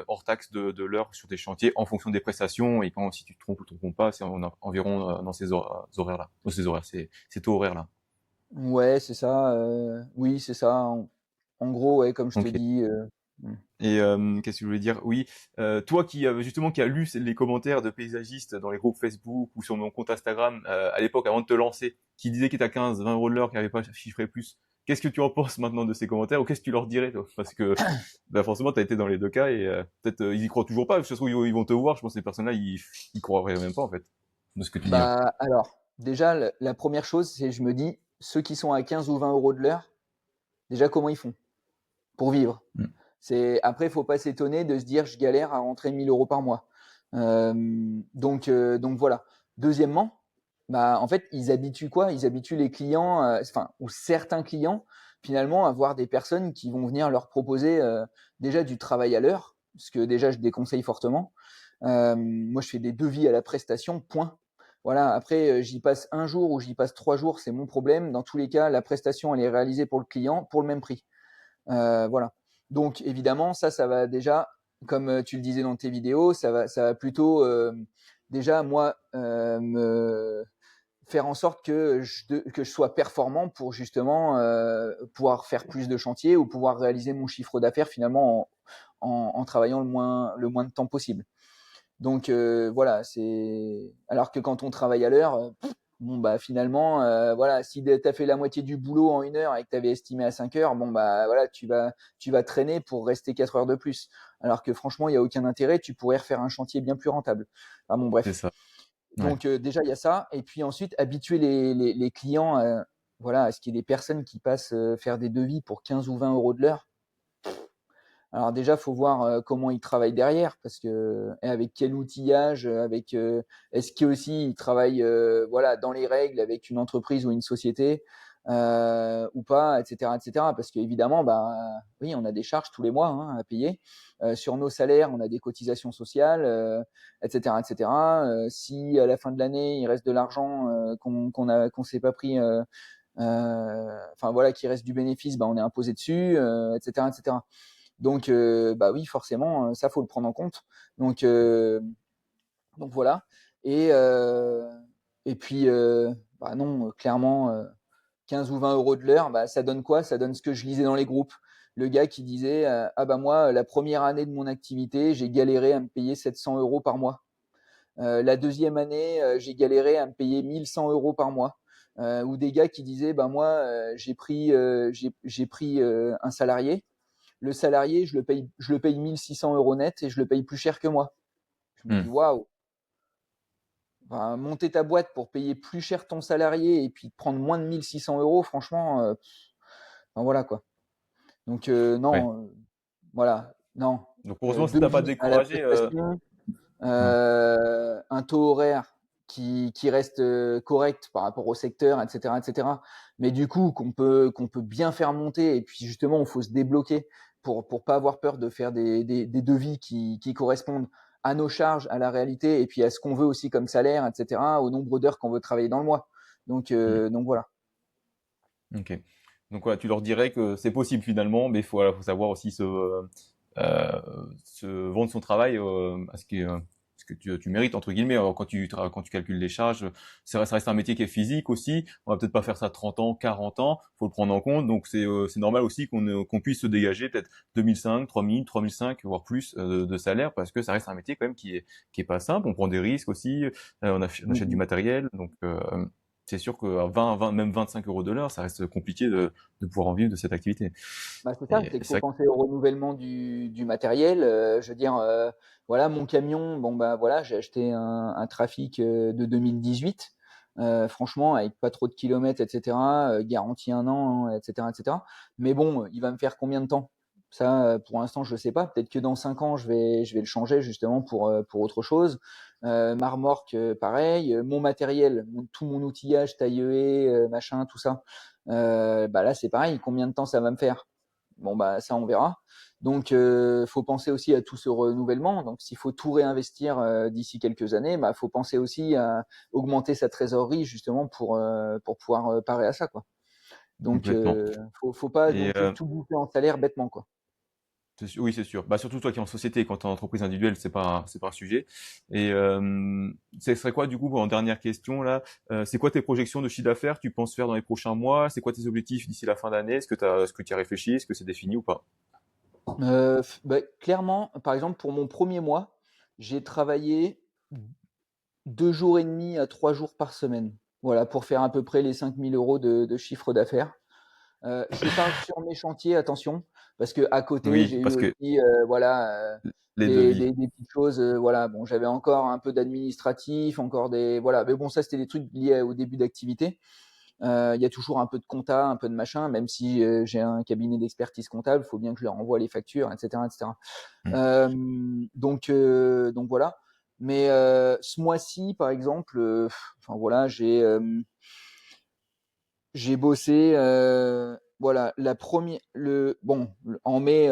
hors taxe de l'heure sur tes chantiers en fonction des prestations. Et quand, si tu te trompes ou te trompes pas, c'est environ dans ces horaires-là. Dans ces horaires, ces taux horaires-là.
Ouais, c'est ça. Oui, c'est ça. En gros, ouais, comme je te
Ok.
dis.
Et qu'est-ce que je voulais dire? Oui, toi justement qui a lu les commentaires de paysagistes dans les groupes Facebook ou sur mon compte Instagram à l'époque avant de te lancer, qui disait qu'il était à 15, 20 euros de l'heure, qui n'avait pas chiffré plus. Qu'est-ce que tu en penses maintenant de ces commentaires ou qu'est-ce que tu leur dirais toi? Parce que forcément tu as été dans les deux cas et peut-être ils y croient toujours pas. Parce que ça se trouve, ils vont te voir. Je pense que ces personnes-là ils croiraient même pas en fait de ce que tu dis là.
Bah, alors, déjà, la première chose, c'est je me dis, ceux qui sont à 15 ou 20 euros de l'heure, déjà, comment ils font pour vivre?
Mm.
Après, il faut pas s'étonner de se dire je galère à rentrer 1 000 euros par mois. Donc voilà. Deuxièmement, bah, en fait, ils habituent quoi? Ils habituent les clients, enfin, ou certains clients, finalement, à voir des personnes qui vont venir leur proposer déjà du travail à l'heure, ce que déjà je déconseille fortement. Moi, je fais des devis à la prestation, point. Voilà. Après, j'y passe un jour ou j'y passe 3 jours, c'est mon problème. Dans tous les cas, la prestation, elle est réalisée pour le client pour le même prix. Voilà. Donc évidemment, ça va déjà, comme tu le disais dans tes vidéos, ça va plutôt déjà moi me faire en sorte que je sois performant pour justement pouvoir faire plus de chantiers ou pouvoir réaliser mon chiffre d'affaires finalement en travaillant le moins de temps possible. Donc voilà, c'est alors que quand on travaille à l'heure, bon bah finalement voilà, si tu as fait la moitié du boulot en 1 heure et que tu avais estimé à 5 heures, bon bah voilà, tu vas traîner pour rester 4 heures de plus. Alors que franchement, il y a aucun intérêt, tu pourrais refaire un chantier bien plus rentable. Enfin bon
C'est
bref.
ça. Ouais.
Donc déjà il y a ça et puis ensuite habituer les clients voilà, à ce qu'il y ait des personnes qui passent faire des devis pour 15 ou 20 euros de l'heure. Alors déjà, faut voir comment ils travaillent derrière, parce que et avec quel outillage, est-ce qu'aussi ils travaillent voilà dans les règles avec une entreprise ou une société ou pas, etc., etc. Parce qu'évidemment, bah oui, on a des charges tous les mois hein, à payer. Sur nos salaires, on a des cotisations sociales, etc., etc. Si à la fin de l'année il reste de l'argent qu'on s'est pas pris, enfin voilà, qu'il reste du bénéfice, bah on est imposé dessus, etc., etc. Donc, bah oui, forcément, ça faut le prendre en compte. Donc, euh, donc voilà. Et, euh, et puis, bah non, clairement, 15 ou 20 euros de l'heure, bah, ça donne quoi? Ça donne ce que je lisais dans les groupes. Le gars qui disait, ah bah moi, la première année de mon activité, j'ai galéré à me payer 700 euros par mois. La deuxième année, j'ai galéré à me payer 1 100 euros par mois. Ou des gars qui disaient, bah moi, j'ai pris un salarié. Le salarié, je le paye 1 600 euros net et je le paye plus cher que moi. Je me dis,
Hmm.
waouh, enfin, monter ta boîte pour payer plus cher ton salarié et puis prendre moins de 1 600 euros, franchement, enfin, voilà quoi. Donc,
Ouais.
non, voilà, non.
Donc heureusement, ça t'a pas
Devis à la
découragé.
prestation,
Hmm.
un taux horaire qui reste correct par rapport au secteur, etc., etc. Mais du coup, qu'on peut bien faire monter. Et puis justement, il faut se débloquer pour pas avoir peur de faire des devis qui correspondent à nos charges, à la réalité, et puis à ce qu'on veut aussi comme salaire, etc., au nombre d'heures qu'on veut travailler dans le mois. Donc voilà.
Ok. Donc voilà, tu leur dirais que c'est possible finalement, mais faut savoir aussi se vendre son travail à ce que tu mérites entre guillemets. Alors, quand tu calcules les charges, ça reste un métier qui est physique aussi. On va peut-être pas faire ça 30 ans, 40 ans. Faut le prendre en compte. Donc c'est normal aussi qu'on puisse se dégager peut-être 2005, 3000, 3005, voire plus de salaire parce que ça reste un métier quand même qui est pas simple. On prend des risques aussi. On achète du
Mhm.
matériel. Donc c'est sûr qu'à 20, même 25 euros de l'heure, ça reste compliqué de pouvoir en vivre de cette activité.
Bah, c'est ça,
Et
c'est qu'il
c'est
faut
vrai que
penser au renouvellement du matériel. Je veux dire, voilà, mon camion, bon bah voilà, j'ai acheté un Trafic de 2018. Franchement, avec pas trop de kilomètres, etc. Garantie 1 an, etc., etc. Mais bon, il va me faire combien de temps? Ça, pour l'instant, je sais pas. Peut-être que dans 5 ans, je vais le changer justement pour autre chose. Ma remorque, pareil. Mon matériel, tout mon outillage, taille-haie, machin, tout ça. Bah là, c'est pareil. Combien de temps ça va me faire? Bon, bah ça, on verra. Donc, faut penser aussi à tout ce renouvellement. Donc, s'il faut tout réinvestir d'ici quelques années, bah faut penser aussi à augmenter sa trésorerie justement pour pouvoir parer à ça, quoi. Donc,
complètement.
faut pas
Et
non plus tout bouffer en salaire bêtement, quoi.
oui, c'est sûr. Bah, surtout toi qui es en société, quand tu es en entreprise individuelle, c'est pas un sujet. Et ce serait quoi du coup en dernière question là c'est quoi tes projections de chiffre d'affaires tu penses faire dans les prochains mois? C'est quoi tes objectifs d'ici la fin d'année? Est-ce que tu y as réfléchi? Est-ce que c'est défini ou pas?
Bah, clairement, par exemple, pour mon premier mois, j'ai travaillé 2 jours et demi à 3 jours par semaine. Voilà, pour faire à peu près les 5 000 euros de chiffre d'affaires. Je parle sur mes chantiers, attention, parce que à côté,
Oui,
j'ai eu
parce que
aussi, voilà,
les
des,
devis.
des, des petites choses. Voilà, bon, j'avais encore un peu d'administratif, encore des, voilà, mais bon, ça c'était des trucs liés au début d'activité. Il y a toujours un peu de compta, un peu de machin, même si j'ai un cabinet d'expertise comptable, il faut bien que je leur envoie les factures, etc., etc.
Mm.
Donc voilà. Mais ce mois-ci, par exemple, enfin voilà, j'ai bossé, voilà, en mai,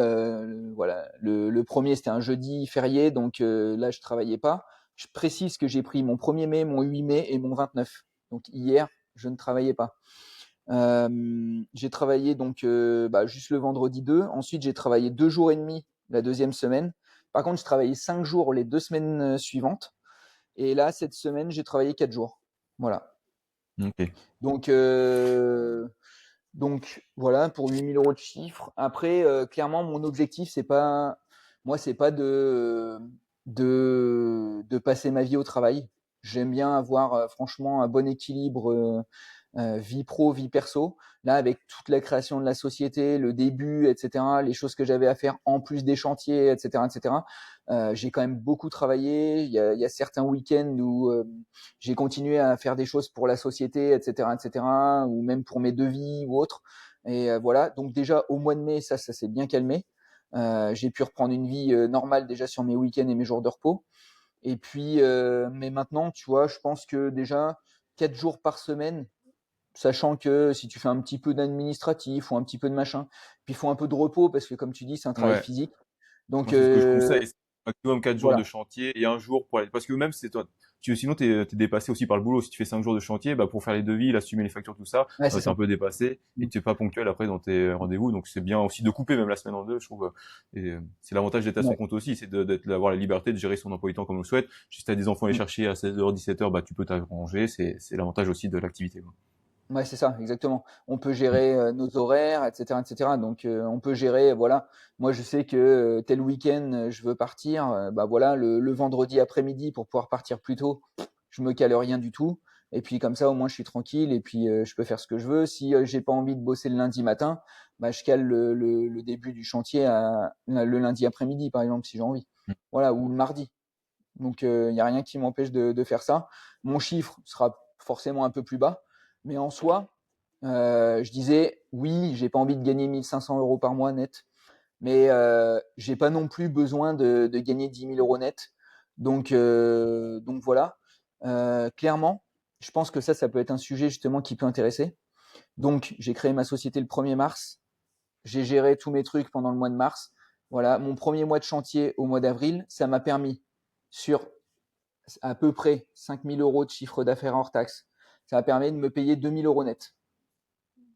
voilà, le premier c'était un jeudi férié, donc là je travaillais pas. Je précise que j'ai pris mon 1er mai, mon 8 mai et mon 29. Donc hier, je ne travaillais pas. J'ai travaillé donc juste le vendredi 2. Ensuite, j'ai travaillé 2 jours et demi la deuxième semaine. Par contre, j'ai travaillé 5 jours les 2 semaines suivantes. Et là, cette semaine, j'ai travaillé 4 jours. Voilà.
Ok.
Donc, voilà pour 8 000 € de chiffre. Après, clairement, mon objectif, c'est pas de passer ma vie au travail. J'aime bien avoir franchement un bon équilibre vie pro, vie perso. Là, avec toute la création de la société, le début, etc., les choses que j'avais à faire en plus des chantiers, etc., etc., j'ai quand même beaucoup travaillé. Il y a certains week-ends où j'ai continué à faire des choses pour la société, etc., etc., ou même pour mes devis ou autres. Et voilà. Donc déjà au mois de mai, ça s'est bien calmé. J'ai pu reprendre une vie normale déjà sur mes week-ends et mes jours de repos. Et puis, mais maintenant, tu vois, je pense que déjà 4 jours par semaine, sachant que si tu fais un petit peu d'administratif ou un petit peu de machin, puis il faut un peu de repos parce que comme tu dis, c'est un travail
Ouais.
physique. Donc
Moi, c'est ce que je conseille. C'est maximum 4 jours de
voilà.
chantier et un jour pour aller. Parce que même si c'est toi, sinon t'es dépassé aussi par le boulot. Si tu fais 5 jours de chantier, bah, pour faire les devis, assumer les factures, tout ça,
Ouais, c'est
t'es un
ça.
peu dépassé et
Mm.
tu es pas ponctuel après dans tes rendez-vous. Donc c'est bien aussi de couper même la semaine en deux, je trouve. Et c'est l'avantage d'être à son
Ouais.
compte aussi, c'est d'avoir la liberté de gérer son emploi du temps comme on le souhaite. Si t'as des enfants à aller
Mm.
chercher à 16h, 17h, bah, tu peux t'arranger. C'est l'avantage aussi de l'activité, quoi.
Ouais, c'est ça, exactement. On peut gérer nos horaires, etc., etc. Donc, on peut gérer, voilà. Moi, je sais que tel week-end, je veux partir. Bah voilà, le vendredi après-midi pour pouvoir partir plus tôt, je me cale rien du tout. Et puis comme ça, au moins, je suis tranquille et puis je peux faire ce que je veux. Si j'ai pas envie de bosser le lundi matin, bah je cale le début du chantier le lundi après-midi, par exemple, si j'ai envie. Voilà, ou le mardi. Donc, il n'y a rien qui m'empêche de faire ça. Mon chiffre sera forcément un peu plus bas, mais en soi, je disais, oui, j'ai pas envie de gagner 1 500 € par mois net, mais j'ai pas non plus besoin de gagner 10 000 € net. Donc voilà. Clairement, je pense que ça peut être un sujet justement qui peut intéresser. Donc, j'ai créé ma société le 1er mars. J'ai géré tous mes trucs pendant le mois de mars. Voilà, mon premier mois de chantier au mois d'avril, ça m'a permis sur à peu près 5 000 € de chiffre d'affaires hors taxe. Ça m'a permis de me payer 2 000 € net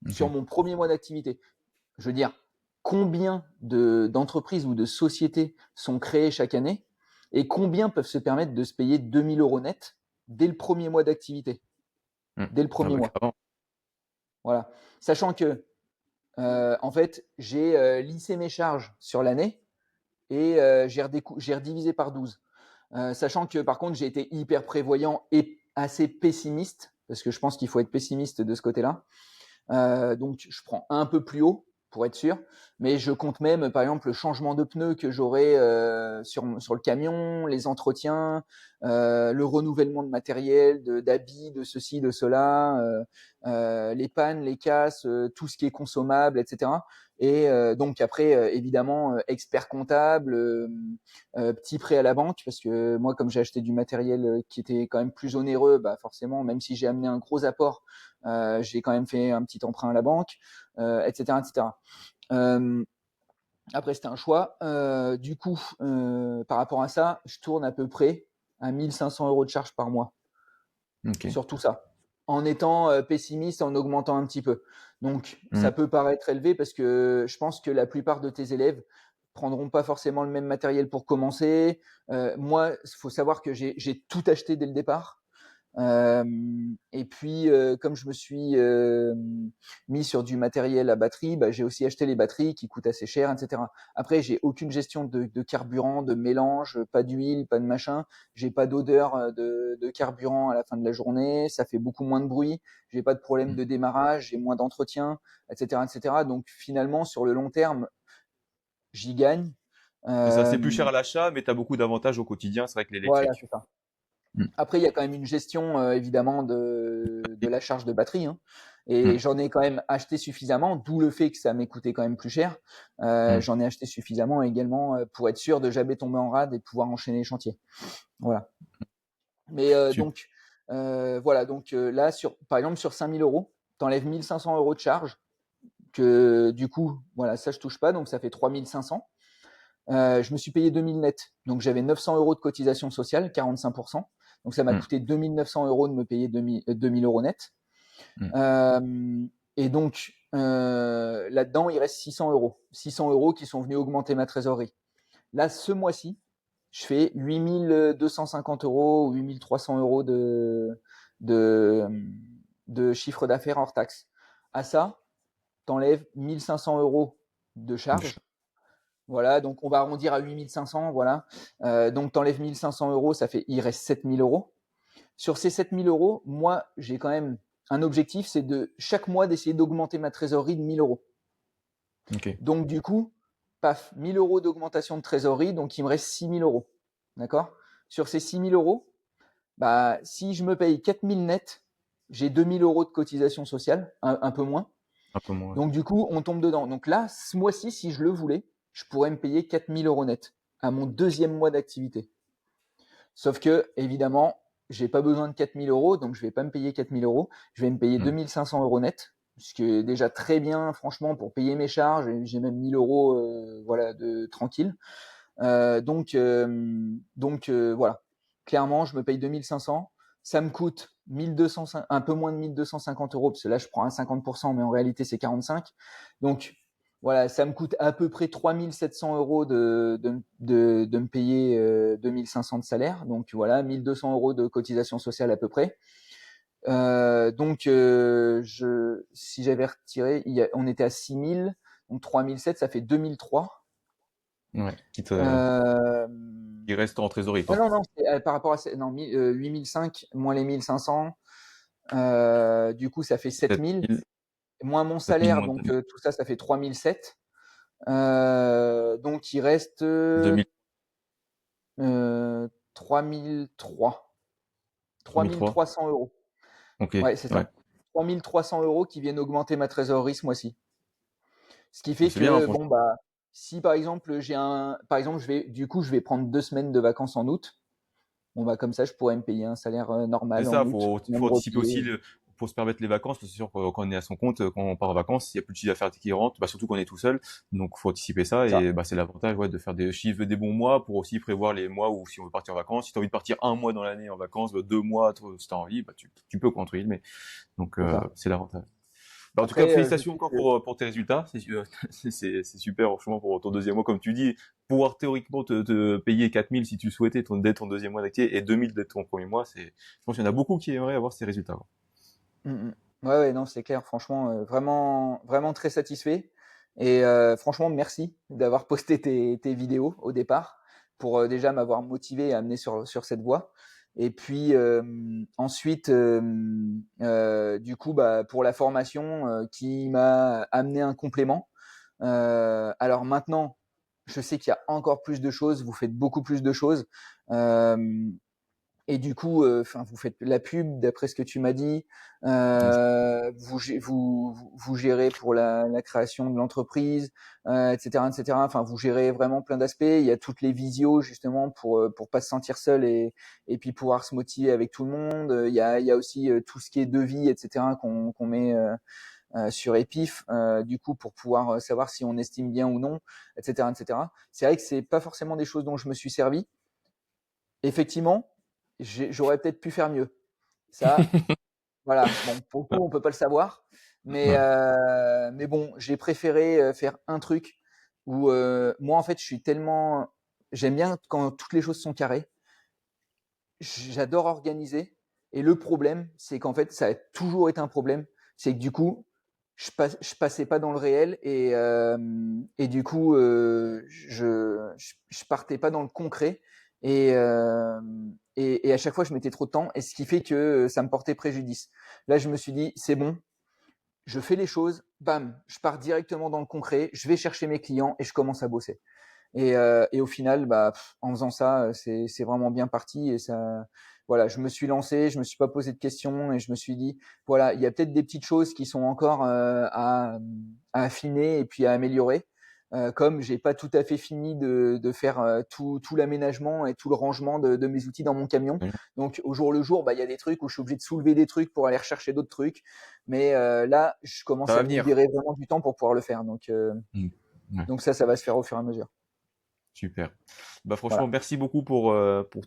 sur
Ok.
mon premier mois d'activité. Je veux dire, combien d'entreprises ou de sociétés sont créées chaque année et combien peuvent se permettre de se payer 2 000 € net dès le premier mois d'activité,
Mm.
dès le
Ah
premier
bah,
mois.
clairement.
Voilà. Sachant que, en fait, j'ai lissé mes charges sur l'année et j'ai redivisé par 12. Sachant que par contre, j'ai été hyper prévoyant et assez pessimiste, parce que je pense qu'il faut être pessimiste de ce côté-là. Donc, je prends un peu plus haut pour être sûr, mais je compte même, par exemple, le changement de pneus que j'aurai sur le camion, les entretiens, le renouvellement de matériel, d'habits, de ceci, de cela, les pannes, les casses, tout ce qui est consommable, etc. Et donc après, évidemment, expert comptable, petit prêt à la banque, parce que moi, comme j'ai acheté du matériel qui était quand même plus onéreux, bah forcément, même si j'ai amené un gros apport, j'ai quand même fait un petit emprunt à la banque, etc., etc. Après, c'était un choix. Du coup, par rapport à ça, je tourne à peu près à 1 500 € de charge par mois
Ok.
sur tout ça, en étant pessimiste, en augmentant un petit peu. Donc, ça
Mm.
peut paraître élevé parce que je pense que la plupart de tes élèves prendront pas forcément le même matériel pour commencer. Moi, il faut savoir que j'ai tout acheté dès le départ. Et puis, comme je me suis mis sur du matériel à batterie, bah, j'ai aussi acheté les batteries qui coûtent assez cher, etc. Après, j'ai aucune gestion de carburant, de mélange, pas d'huile, pas de machin. J'ai pas d'odeur de carburant à la fin de la journée. Ça fait beaucoup moins de bruit. J'ai pas de problème
Mm.
de démarrage. J'ai moins d'entretien, etc., etc. Donc finalement, sur le long terme, j'y gagne.
C'est ça, c'est plus
Euh,
cher à l'achat, mais tu as beaucoup d'avantages au quotidien, c'est vrai que
voilà,
l'électrique.
c'est ça.
Mm.
Après, il y a quand même une gestion évidemment de la charge de batterie, hein. Et j'en ai quand même acheté suffisamment, d'où le fait que ça m'ait coûté quand même plus cher. J'en ai acheté suffisamment également pour être sûr de jamais tomber en rade et pouvoir enchaîner les chantiers. Voilà. Mais donc, voilà. Donc là, par exemple, sur 5 000 euros, tu enlèves 1 500 euros de charge. Que du coup, voilà, ça je touche pas, donc ça fait 3 500. Je me suis payé 2 000 net, donc j'avais 900 euros de cotisation sociale, 45%. Donc ça m'a coûté 2 900 euros de me payer 2 000 euros net. Et donc là-dedans, il reste 600 euros. 600 euros qui sont venus augmenter ma trésorerie. Là, ce mois-ci, je fais 8 250 euros ou 8 300 euros de chiffre d'affaires hors taxe. À ça, t'enlèves 1 500 euros de charge. Voilà, donc on va arrondir à 8 500, voilà. Donc t'enlèves 1 500 euros, il reste 7 000 euros. Sur ces 7 000 euros, moi, j'ai quand même un objectif, c'est de chaque mois d'essayer d'augmenter ma trésorerie de 1 000 euros.
Okay.
Donc du coup, paf, 1 000 euros d'augmentation de trésorerie, donc il me reste 6 000 euros. D'accord ? Sur ces 6 000 euros, bah, si je me paye 4 000 net, j'ai 2 000 euros de cotisation sociale, un peu moins.
Un peu moins.
Donc du coup, on tombe dedans. Donc là, ce mois-ci, si je le voulais, je pourrais me payer 4 000 euros net à mon deuxième mois d'activité. Sauf que, évidemment, j'ai pas besoin de 4 000 euros, donc je vais pas me payer 4 000 euros. Je vais me payer 2 500 euros net, ce qui est déjà très bien, franchement, pour payer mes charges. J'ai même 1 000 euros, voilà, de tranquille. Donc voilà. Clairement, je me paye 2 500. Ça me coûte 1200, un peu moins de 1 250 euros, parce que là, je prends un 50%, mais en réalité, c'est 45. Donc, voilà, ça me coûte à peu près 3 700 euros de me payer 2 500 de salaire. Donc, voilà, 1 200 euros de cotisation sociale à peu près. Donc, si j'avais retiré, on était à 6 000, donc 3 700, ça fait 2 300.
Ouais, il reste en trésorerie.
Non, c'est, par rapport à non, 8005 moins les 1500, du coup ça fait 7000, moins mon salaire, donc tout ça, ça fait 3007. Donc il reste 3003. 3300 euros.
Okay.
Ouais, c'est ça. Ouais. 3300 euros qui viennent augmenter ma trésorerie ce mois-ci. Ce qui fait que,
bien,
bon, bah, si par exemple, je vais prendre 2 semaines de vacances en août. Bon, bah, comme ça, je pourrais me payer un salaire normal.
C'est ça,
en août.
faut anticiper aussi pour se permettre les vacances, parce que c'est sûr, quand on est à son compte, quand on part en vacances, il y a plus de chiffre d'affaires qui rentre, bah, surtout quand on est tout seul. Donc, faut anticiper ça, et bah, c'est l'avantage, ouais, de faire des chiffres, des bons mois pour aussi prévoir les mois où si on veut partir en vacances. Si t'as envie de partir 1 mois dans l'année en vacances, 2 mois, si t'as envie, bah, tu peux, entre guillemets. Donc, c'est l'avantage. Bah, en tout cas, félicitations encore pour tes résultats. C'est super, franchement, pour ton deuxième mois, comme tu dis, pouvoir théoriquement te payer 4 000 si tu souhaitais dès ton deuxième mois d'activité et 2 000 dès ton premier mois. Je pense qu'il y en a beaucoup qui aimeraient avoir ces résultats.
Ouais, non, c'est clair. Franchement, vraiment, vraiment très satisfait. Et franchement, merci d'avoir posté tes vidéos au départ pour déjà m'avoir motivé à amener sur cette voie. Et puis ensuite, du coup, bah, pour la formation qui m'a amené un complément. Alors maintenant, je sais qu'il y a encore plus de choses. Vous faites beaucoup plus de choses. Et du coup, vous faites la pub, d'après ce que tu m'as dit. Vous gérez pour la création de l'entreprise, etc., etc. Enfin, vous gérez vraiment plein d'aspects. Il y a toutes les visios justement pour pas se sentir seul et puis pouvoir se motiver avec tout le monde. Il y a aussi tout ce qui est devis, etc. qu'on met sur Epif, du coup, pour pouvoir savoir si on estime bien ou non, etc., etc. C'est vrai que c'est pas forcément des choses dont je me suis servi. Effectivement, j'aurais peut-être pu faire mieux. Ça, voilà. Bon, pour le coup, on peut pas le savoir, mais bon, j'ai préféré faire un truc où moi, en fait, j'aime bien quand toutes les choses sont carrées. J'adore organiser, et le problème, c'est qu'en fait, ça a toujours été un problème, c'est que du coup, je passais pas dans le réel, et du coup, je partais pas dans le concret, et à chaque fois, je mettais trop de temps, et ce qui fait que ça me portait préjudice. Là, je me suis dit, c'est bon, je fais les choses, bam, je pars directement dans le concret, je vais chercher mes clients et je commence à bosser. Et au final, bah, en faisant ça, c'est vraiment bien parti, et ça, voilà, je me suis lancé, je me suis pas posé de questions et je me suis dit, voilà, il y a peut-être des petites choses qui sont encore à affiner et puis à améliorer. Comme j'ai pas tout à fait fini de faire tout l'aménagement et tout le rangement de mes outils dans mon camion.
Mmh.
Donc au jour le jour, bah il y a des trucs où je suis obligé de soulever des trucs pour aller rechercher d'autres trucs. Mais là, je
Ça
commence
va
à me
venir.
libérer vraiment du temps pour pouvoir le faire.
Mmh. Ouais.
Donc ça va se faire au fur et à mesure.
Super. Bah franchement,
Voilà.
merci beaucoup pour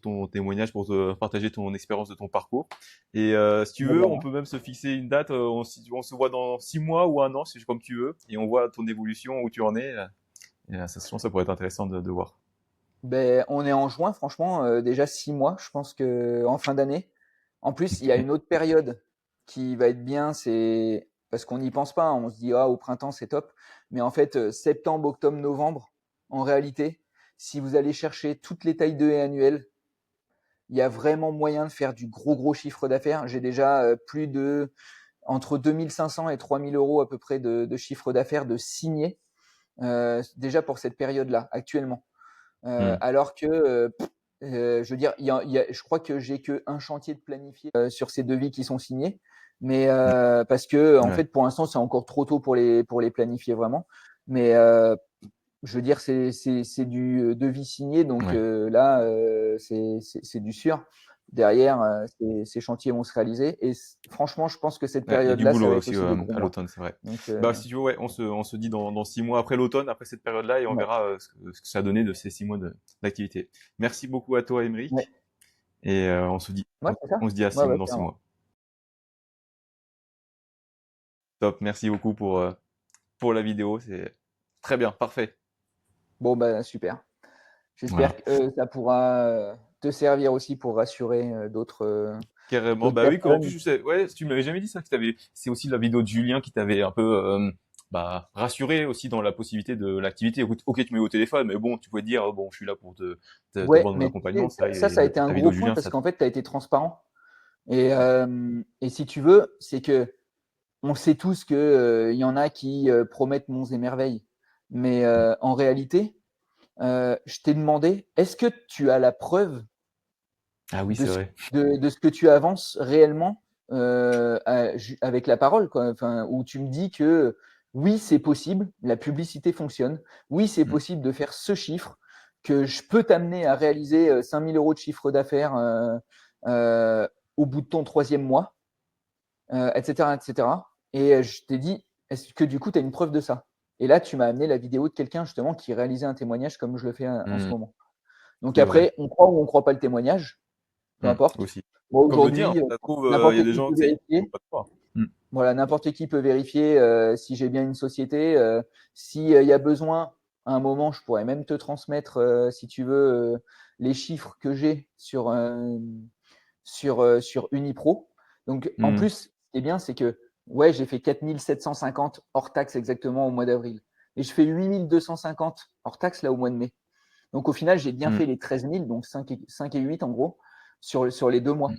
ton témoignage, pour te partager ton expérience de ton parcours. Et si tu
Bah,
veux,
de
on
rien.
peut même se fixer une date. On se voit dans 6 mois ou un an, c'est comme tu veux, et on voit ton évolution où tu en es. Et ça, je pense que ça pourrait être intéressant de voir.
Ben, on est en juin, franchement, déjà 6 mois, je pense que en fin d'année. En plus, il y a une autre période qui va être bien, c'est parce qu'on n'y pense pas, hein, on se dit ah au printemps c'est top, mais en fait septembre, octobre, novembre, en réalité, si vous allez chercher toutes les tailles de haies annuelles, il y a vraiment moyen de faire du gros chiffre d'affaires. J'ai déjà plus de entre 2500 et 3000 euros à peu près de chiffre d'affaires de signé déjà pour cette période-là actuellement.
Hmm.
Alors que, je veux dire, je crois que j'ai qu'un chantier de planifié sur ces devis qui sont signés. Mais parce que, en
Ouais.
fait, pour l'instant, c'est encore trop tôt pour les planifier vraiment. Mais je veux dire, c'est du devis signé. Donc
Ouais.
là, c'est du sûr. Derrière, ces chantiers vont se réaliser. Et franchement, je pense que cette
Ouais, il y a du
période-là, ça
boulot
va être
aussi
aussi des gros
à
mois.
l'automne, c'est vrai.
Donc,
Bah, si tu veux, ouais, on se dit dans 6 mois après l'automne, après cette période-là, et on
ouais,
verra ce que ça a donné de ces 6 mois d'activité. Merci beaucoup à toi,
ouais,
Émeric, et
ouais, c'est ça.
on se dit
Ouais, ouais,
dans six
clairement.
mois. Top, merci beaucoup pour la vidéo, c'est très bien, parfait.
Bon, bah, super. J'espère
Voilà.
que ça pourra te servir aussi pour rassurer
Carrément.
d'autres
Bah oui, en plus,
personnes.
je sais, ouais, tu m'avais jamais dit ça, c'est aussi la vidéo de Julien qui t'avait un peu, rassuré aussi dans la possibilité de l'activité. Écoute, ok, tu m'as eu au téléphone, mais bon, tu pouvais te dire, bon, je suis là pour te
Ouais,
vendre mon
mais tu
accompagnement,
sais,
ça,
ça a été un
la vidéo
gros
de
point
Julien,
parce
ça,
qu'en fait, tu as été transparent. Et si tu veux, c'est que on sait tous que il y en a qui promettent monts et merveilles. Mais en réalité, je t'ai demandé, est-ce que tu as la preuve
ah oui, c'est vrai.
de ce que tu avances réellement avec la parole, quoi. Enfin, où tu me dis que oui, c'est possible, la publicité fonctionne, oui, c'est
Mm.
possible de faire ce chiffre, que je peux t'amener à réaliser 5000 euros de chiffre d'affaires euh, au bout de ton troisième mois, etc., etc. Et je t'ai dit, est-ce que du coup, tu as une preuve de ça? Et là, tu m'as amené la vidéo de quelqu'un justement qui réalisait un témoignage comme je le fais en ce
Mm.
moment. Donc
C'est vrai.
après, on croit ou on croit pas le témoignage, peu importe.
Aussi.
Moi,
Comme le tien,
aujourd'hui,
ça se trouve, il y
n'importe
a des
qui
gens,
peut
tu sais, ils vont
vérifier.
pas te croire. Mm.
Voilà, n'importe qui peut vérifier si j'ai bien une société. S'il y a besoin, à un moment, je pourrais même te transmettre, si tu veux, les chiffres que j'ai sur Unipro. Donc, en
Mm.
plus, ce qui est bien, c'est que ouais, j'ai fait 4750 hors taxe exactement au mois d'avril. Et je fais 8250 hors taxe là au mois de mai. Donc, au final, j'ai bien
Mm.
fait les 13 000, donc 5 et 8 en gros, sur les 2 mois.
Mm.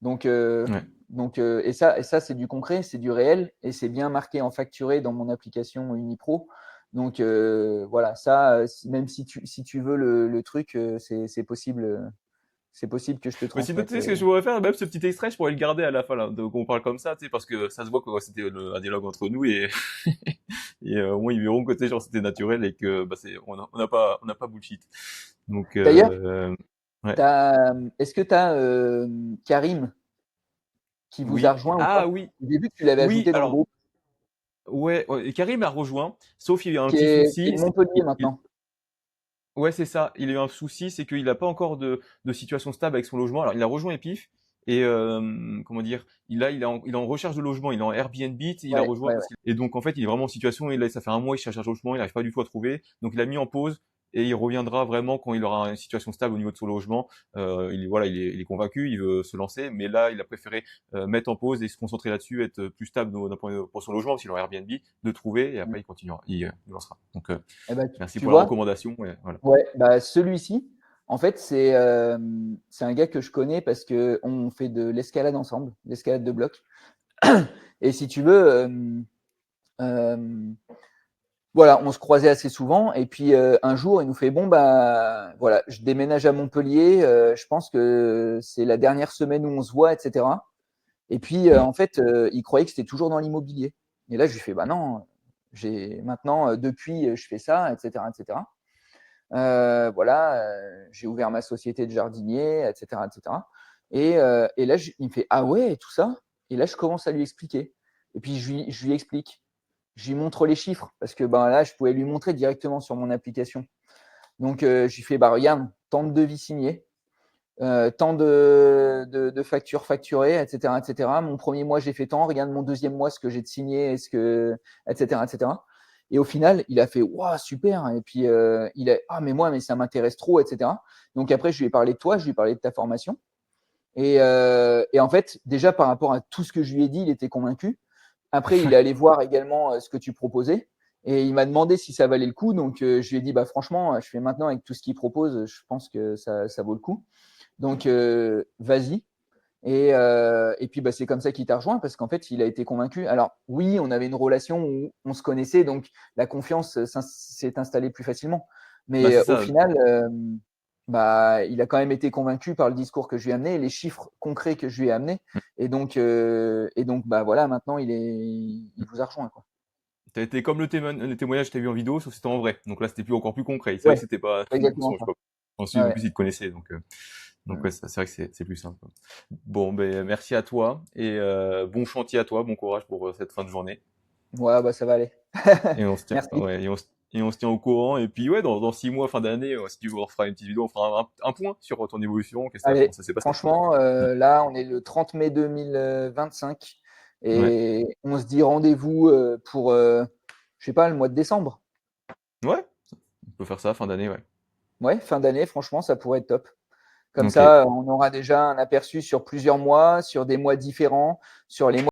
Donc,
Ouais.
et ça c'est du concret, c'est du réel, et c'est bien marqué en facturé dans mon application Unipro. Donc, voilà, ça, même si tu veux le truc, c'est possible que je te
Mais sinon, tu
transmette.
sais ce que je pourrais faire, même ce petit extrait, je pourrais le garder à la fin, là. Donc, on parle comme ça, tu sais, parce que ça se voit que c'était un dialogue entre nous et, et au moins ils verront que, tu sais, genre, c'était naturel et que, bah, on n'a pas bullshit. Donc,
D'ailleurs,
ouais.
est-ce que tu as Karim qui vous a
Oui.
rejoint ou
Ah
pas?
oui.
J'ai vu que tu l'avais
Oui,
ajouté dans le
alors,
groupe,
ouais, ouais, et Karim a rejoint, sauf il y a un petit
qui est
souci,
de
c'est
Montpellier maintenant.
ouais, c'est ça. Il a eu un souci, c'est qu'il n'a pas encore de situation stable avec son logement. Alors, il a rejoint Epif et comment dire, il est en recherche de logement. Il est en Airbnb, tu sais, il a
Ouais,
rejoint
ouais,
parce
ouais.
qu'il et donc en fait, il est vraiment en situation. Ça fait un mois, il cherche un logement, il n'arrive pas du tout à trouver. Donc, il a mis en pause et il reviendra vraiment quand il aura une situation stable au niveau de son logement. Voilà, il est convaincu, il veut se lancer, mais là, il a préféré mettre en pause et se concentrer là-dessus, être plus stable d'un point de vue pour son logement, parce qu'il est en Airbnb, de trouver et après il continuera, il lancera. Donc,
Eh ben,
merci
tu
pour la
vois,
recommandation. Et voilà.
ouais, bah celui-ci, en fait, c'est un gars que je connais parce que on fait de l'escalade ensemble, l'escalade de bloc. Et si tu veux, euh, voilà, on se croisait assez souvent. Et puis un jour, il nous fait bon bah voilà, je déménage à Montpellier. Je pense que c'est la dernière semaine où on se voit, etc. Et puis
Mm.
en fait, il croyait que c'était toujours dans l'immobilier. Et là, je lui fais bah non, j'ai maintenant depuis je fais ça, etc., etc. Voilà, j'ai ouvert ma société de jardinier, etc., etc. Et là, il me fait ah ouais, et tout ça. Et là, je commence à lui expliquer. Et puis je lui explique. Je lui montre les chiffres parce que ben là, je pouvais lui montrer directement sur mon application. Donc, je lui fais bah regarde, tant de devis signés, tant de factures facturées, etc., etc. Mon premier mois, j'ai fait tant. Regarde mon deuxième mois, ce que j'ai de signé, etc., etc. Et au final, il a fait waouh, super. Et puis, il a ah, mais moi, mais ça m'intéresse trop, etc. Donc, après, je lui ai parlé de toi, je lui ai parlé de ta formation. Et en fait, déjà, par rapport à tout ce que je lui ai dit, il était convaincu. Après, il est allé voir également ce que tu proposais. Et il m'a demandé si ça valait le coup. Donc, je lui ai dit, bah, franchement, je fais maintenant avec tout ce qu'il propose, je pense que ça vaut le coup. Donc, vas-y. Et puis, bah, c'est comme ça qu'il t'a rejoint parce qu'en fait, il a été convaincu. Alors, oui, on avait une relation où on se connaissait, donc la confiance s'est installée plus facilement.
Bah,
Mais
c'est
au
ça.
final, bah, il a quand même été convaincu par le discours que je lui ai amené, les chiffres concrets que je lui ai amenés. Et donc bah, voilà, maintenant, il vous a rejoint, quoi.
T'as été comme le témoignage que t'as vu en vidéo, sauf que c'était en vrai. Donc là, c'était plus encore plus concret. C'est vrai
Ouais,
que c'était pas
c'est
une
exactement
mensonge,
ça.
quoi. Ensuite,
Ouais,
en
ouais.
plus, ils te connaissaient, donc
Mm.
ouais, c'est vrai que c'est plus simple, quoi. Bon, ben merci à toi et bon chantier à toi, bon courage pour cette fin de journée.
Ouais, bah, ça va aller.
Et on se tient,
Merci.
ouais, et on se tient au courant. Et puis ouais, dans 6 mois, fin d'année, si tu veux, on fera une petite vidéo, on fera un point sur ton évolution, comment
Allez,
ça s'est passé.
franchement,
Mm.
là, on est le 30 mai 2025
Ouais,
et on se dit rendez-vous pour, je sais pas, le mois de décembre.
ouais, on peut faire ça fin d'année, ouais.
Ouais, fin d'année, franchement, ça pourrait être top. Comme
Ok.
ça, on aura déjà un aperçu sur plusieurs mois, sur des mois différents, sur les mois